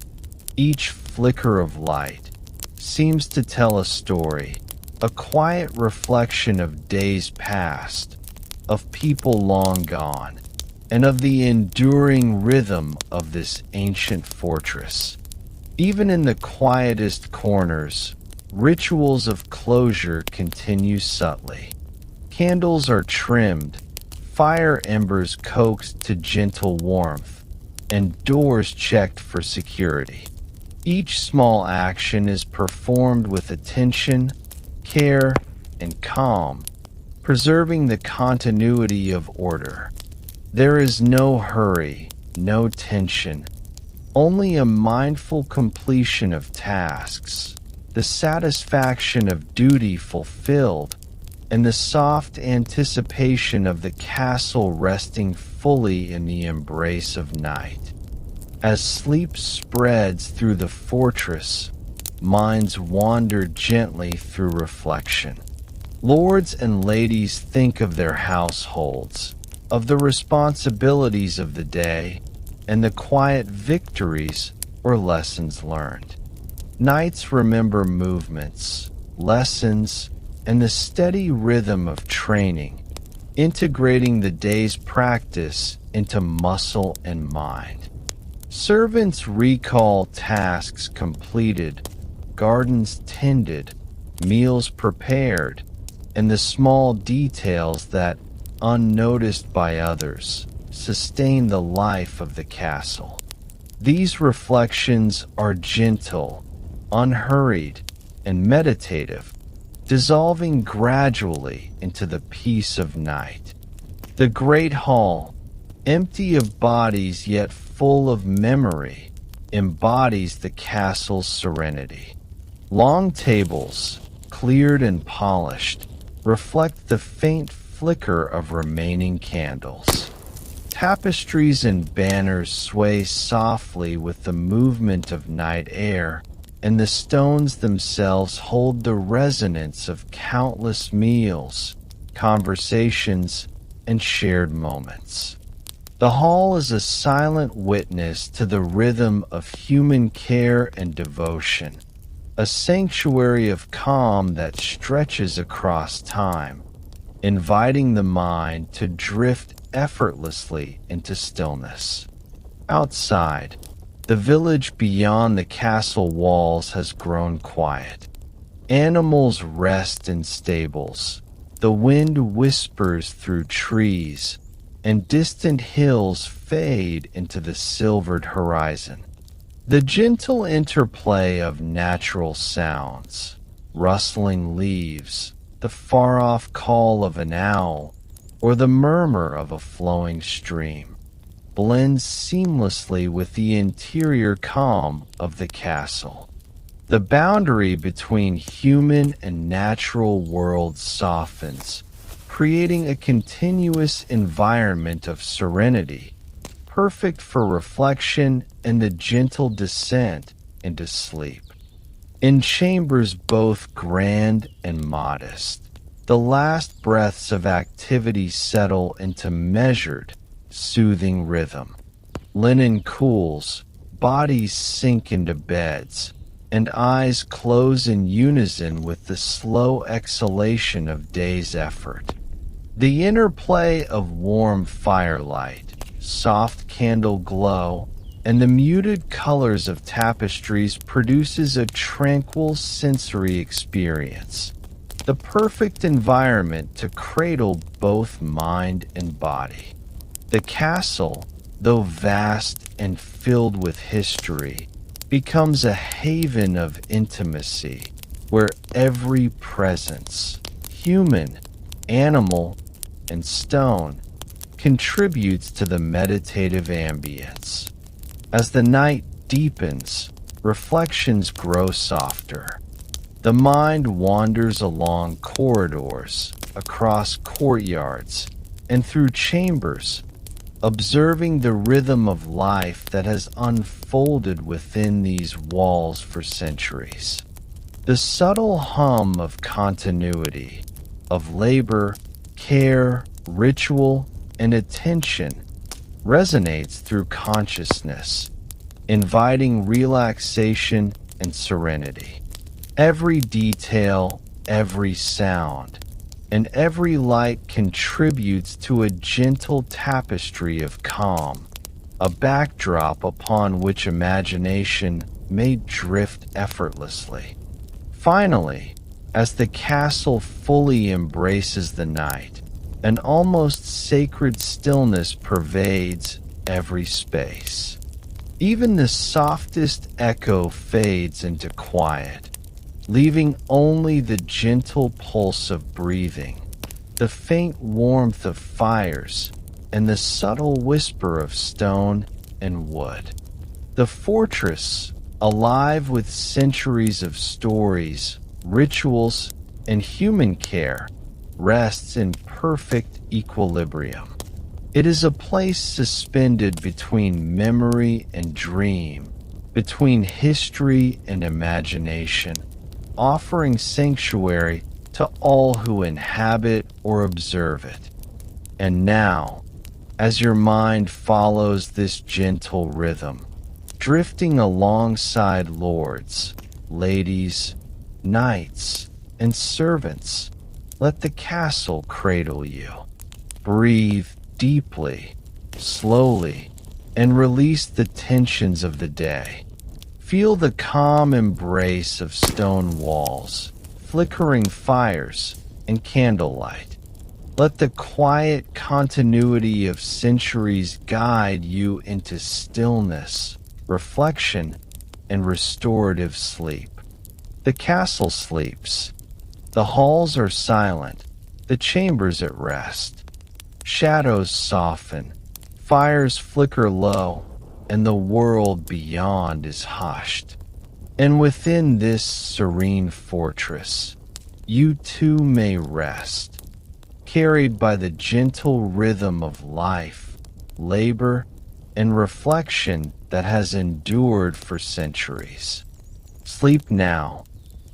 each flicker of light, seems to tell a story, a quiet reflection of days past, of people long gone, and of the enduring rhythm of this ancient fortress. Even in the quietest corners, rituals of closure continue subtly. Candles are trimmed, fire embers coaxed to gentle warmth, and doors checked for security. Each small action is performed with attention, care, and calm, preserving the continuity of order. There is no hurry, no tension, only a mindful completion of tasks, the satisfaction of duty fulfilled, and the soft anticipation of the castle resting fully in the embrace of night. As sleep spreads through the fortress, minds wander gently through reflection. Lords and ladies think of their households, of the responsibilities of the day, and the quiet victories or lessons learned. Knights remember movements, lessons, and the steady rhythm of training, integrating the day's practice into muscle and mind. Servants recall tasks completed, gardens tended, meals prepared, and the small details that, unnoticed by others, sustain the life of the castle. These reflections are gentle, unhurried, and meditative, dissolving gradually into the peace of night. The great hall, empty of bodies yet full of memory, embodies the castle's serenity. Long tables, cleared and polished, reflect the faint flicker of remaining candles. Tapestries and banners sway softly with the movement of night air, and the stones themselves hold the resonance of countless meals, conversations, and shared moments. The hall is a silent witness to the rhythm of human care and devotion, a sanctuary of calm that stretches across time, inviting the mind to drift effortlessly into stillness. Outside, the village beyond the castle walls has grown quiet. Animals rest in stables, the wind whispers through trees, and distant hills fade into the silvered horizon. The gentle interplay of natural sounds, rustling leaves, the far-off call of an owl, or the murmur of a flowing stream, blends seamlessly with the interior calm of the castle. The boundary between human and natural worlds softens, creating a continuous environment of serenity, perfect for reflection and the gentle descent into sleep. In chambers both grand and modest, The last breaths of activity settle into measured, soothing rhythm. Linen cools, bodies sink into beds, and eyes close in unison with the slow exhalation of day's effort. The interplay of warm firelight, soft candle glow, and the muted colors of tapestries produces a tranquil sensory experience, the perfect environment to cradle both mind and body. The castle, though vast and filled with history, becomes a haven of intimacy where every presence, human, animal, and stone, contributes to the meditative ambience. As the night deepens, reflections grow softer. The mind wanders along corridors, across courtyards, and through chambers, observing the rhythm of life that has unfolded within these walls for centuries. The subtle hum of continuity, of labor, care, ritual, and attention resonates through consciousness, inviting relaxation and serenity. Every detail, every sound, and every light contributes to a gentle tapestry of calm, a backdrop upon which imagination may drift effortlessly. Finally, as the castle fully embraces the night, an almost sacred stillness pervades every space. Even the softest echo fades into quiet, leaving only the gentle pulse of breathing, the faint warmth of fires, and the subtle whisper of stone and wood. The fortress, alive with centuries of stories, rituals, and human care, rests in perfect equilibrium. It is a place suspended between memory and dream, between history and imagination, offering sanctuary to all who inhabit or observe it. And now, as your mind follows this gentle rhythm, drifting alongside lords, ladies, knights, and servants, let the castle cradle you. Breathe deeply, slowly, and release the tensions of the day. Feel the calm embrace of stone walls, flickering fires, and candlelight. Let the quiet continuity of centuries guide you into stillness, reflection, and restorative sleep. The castle sleeps. The halls are silent, the chambers at rest. Shadows soften, fires flicker low, and the world beyond is hushed. And within this serene fortress, you too may rest, carried by the gentle rhythm of life, labor, and reflection that has endured for centuries. Sleep now,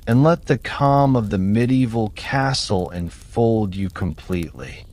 and let the calm of the medieval castle enfold you completely.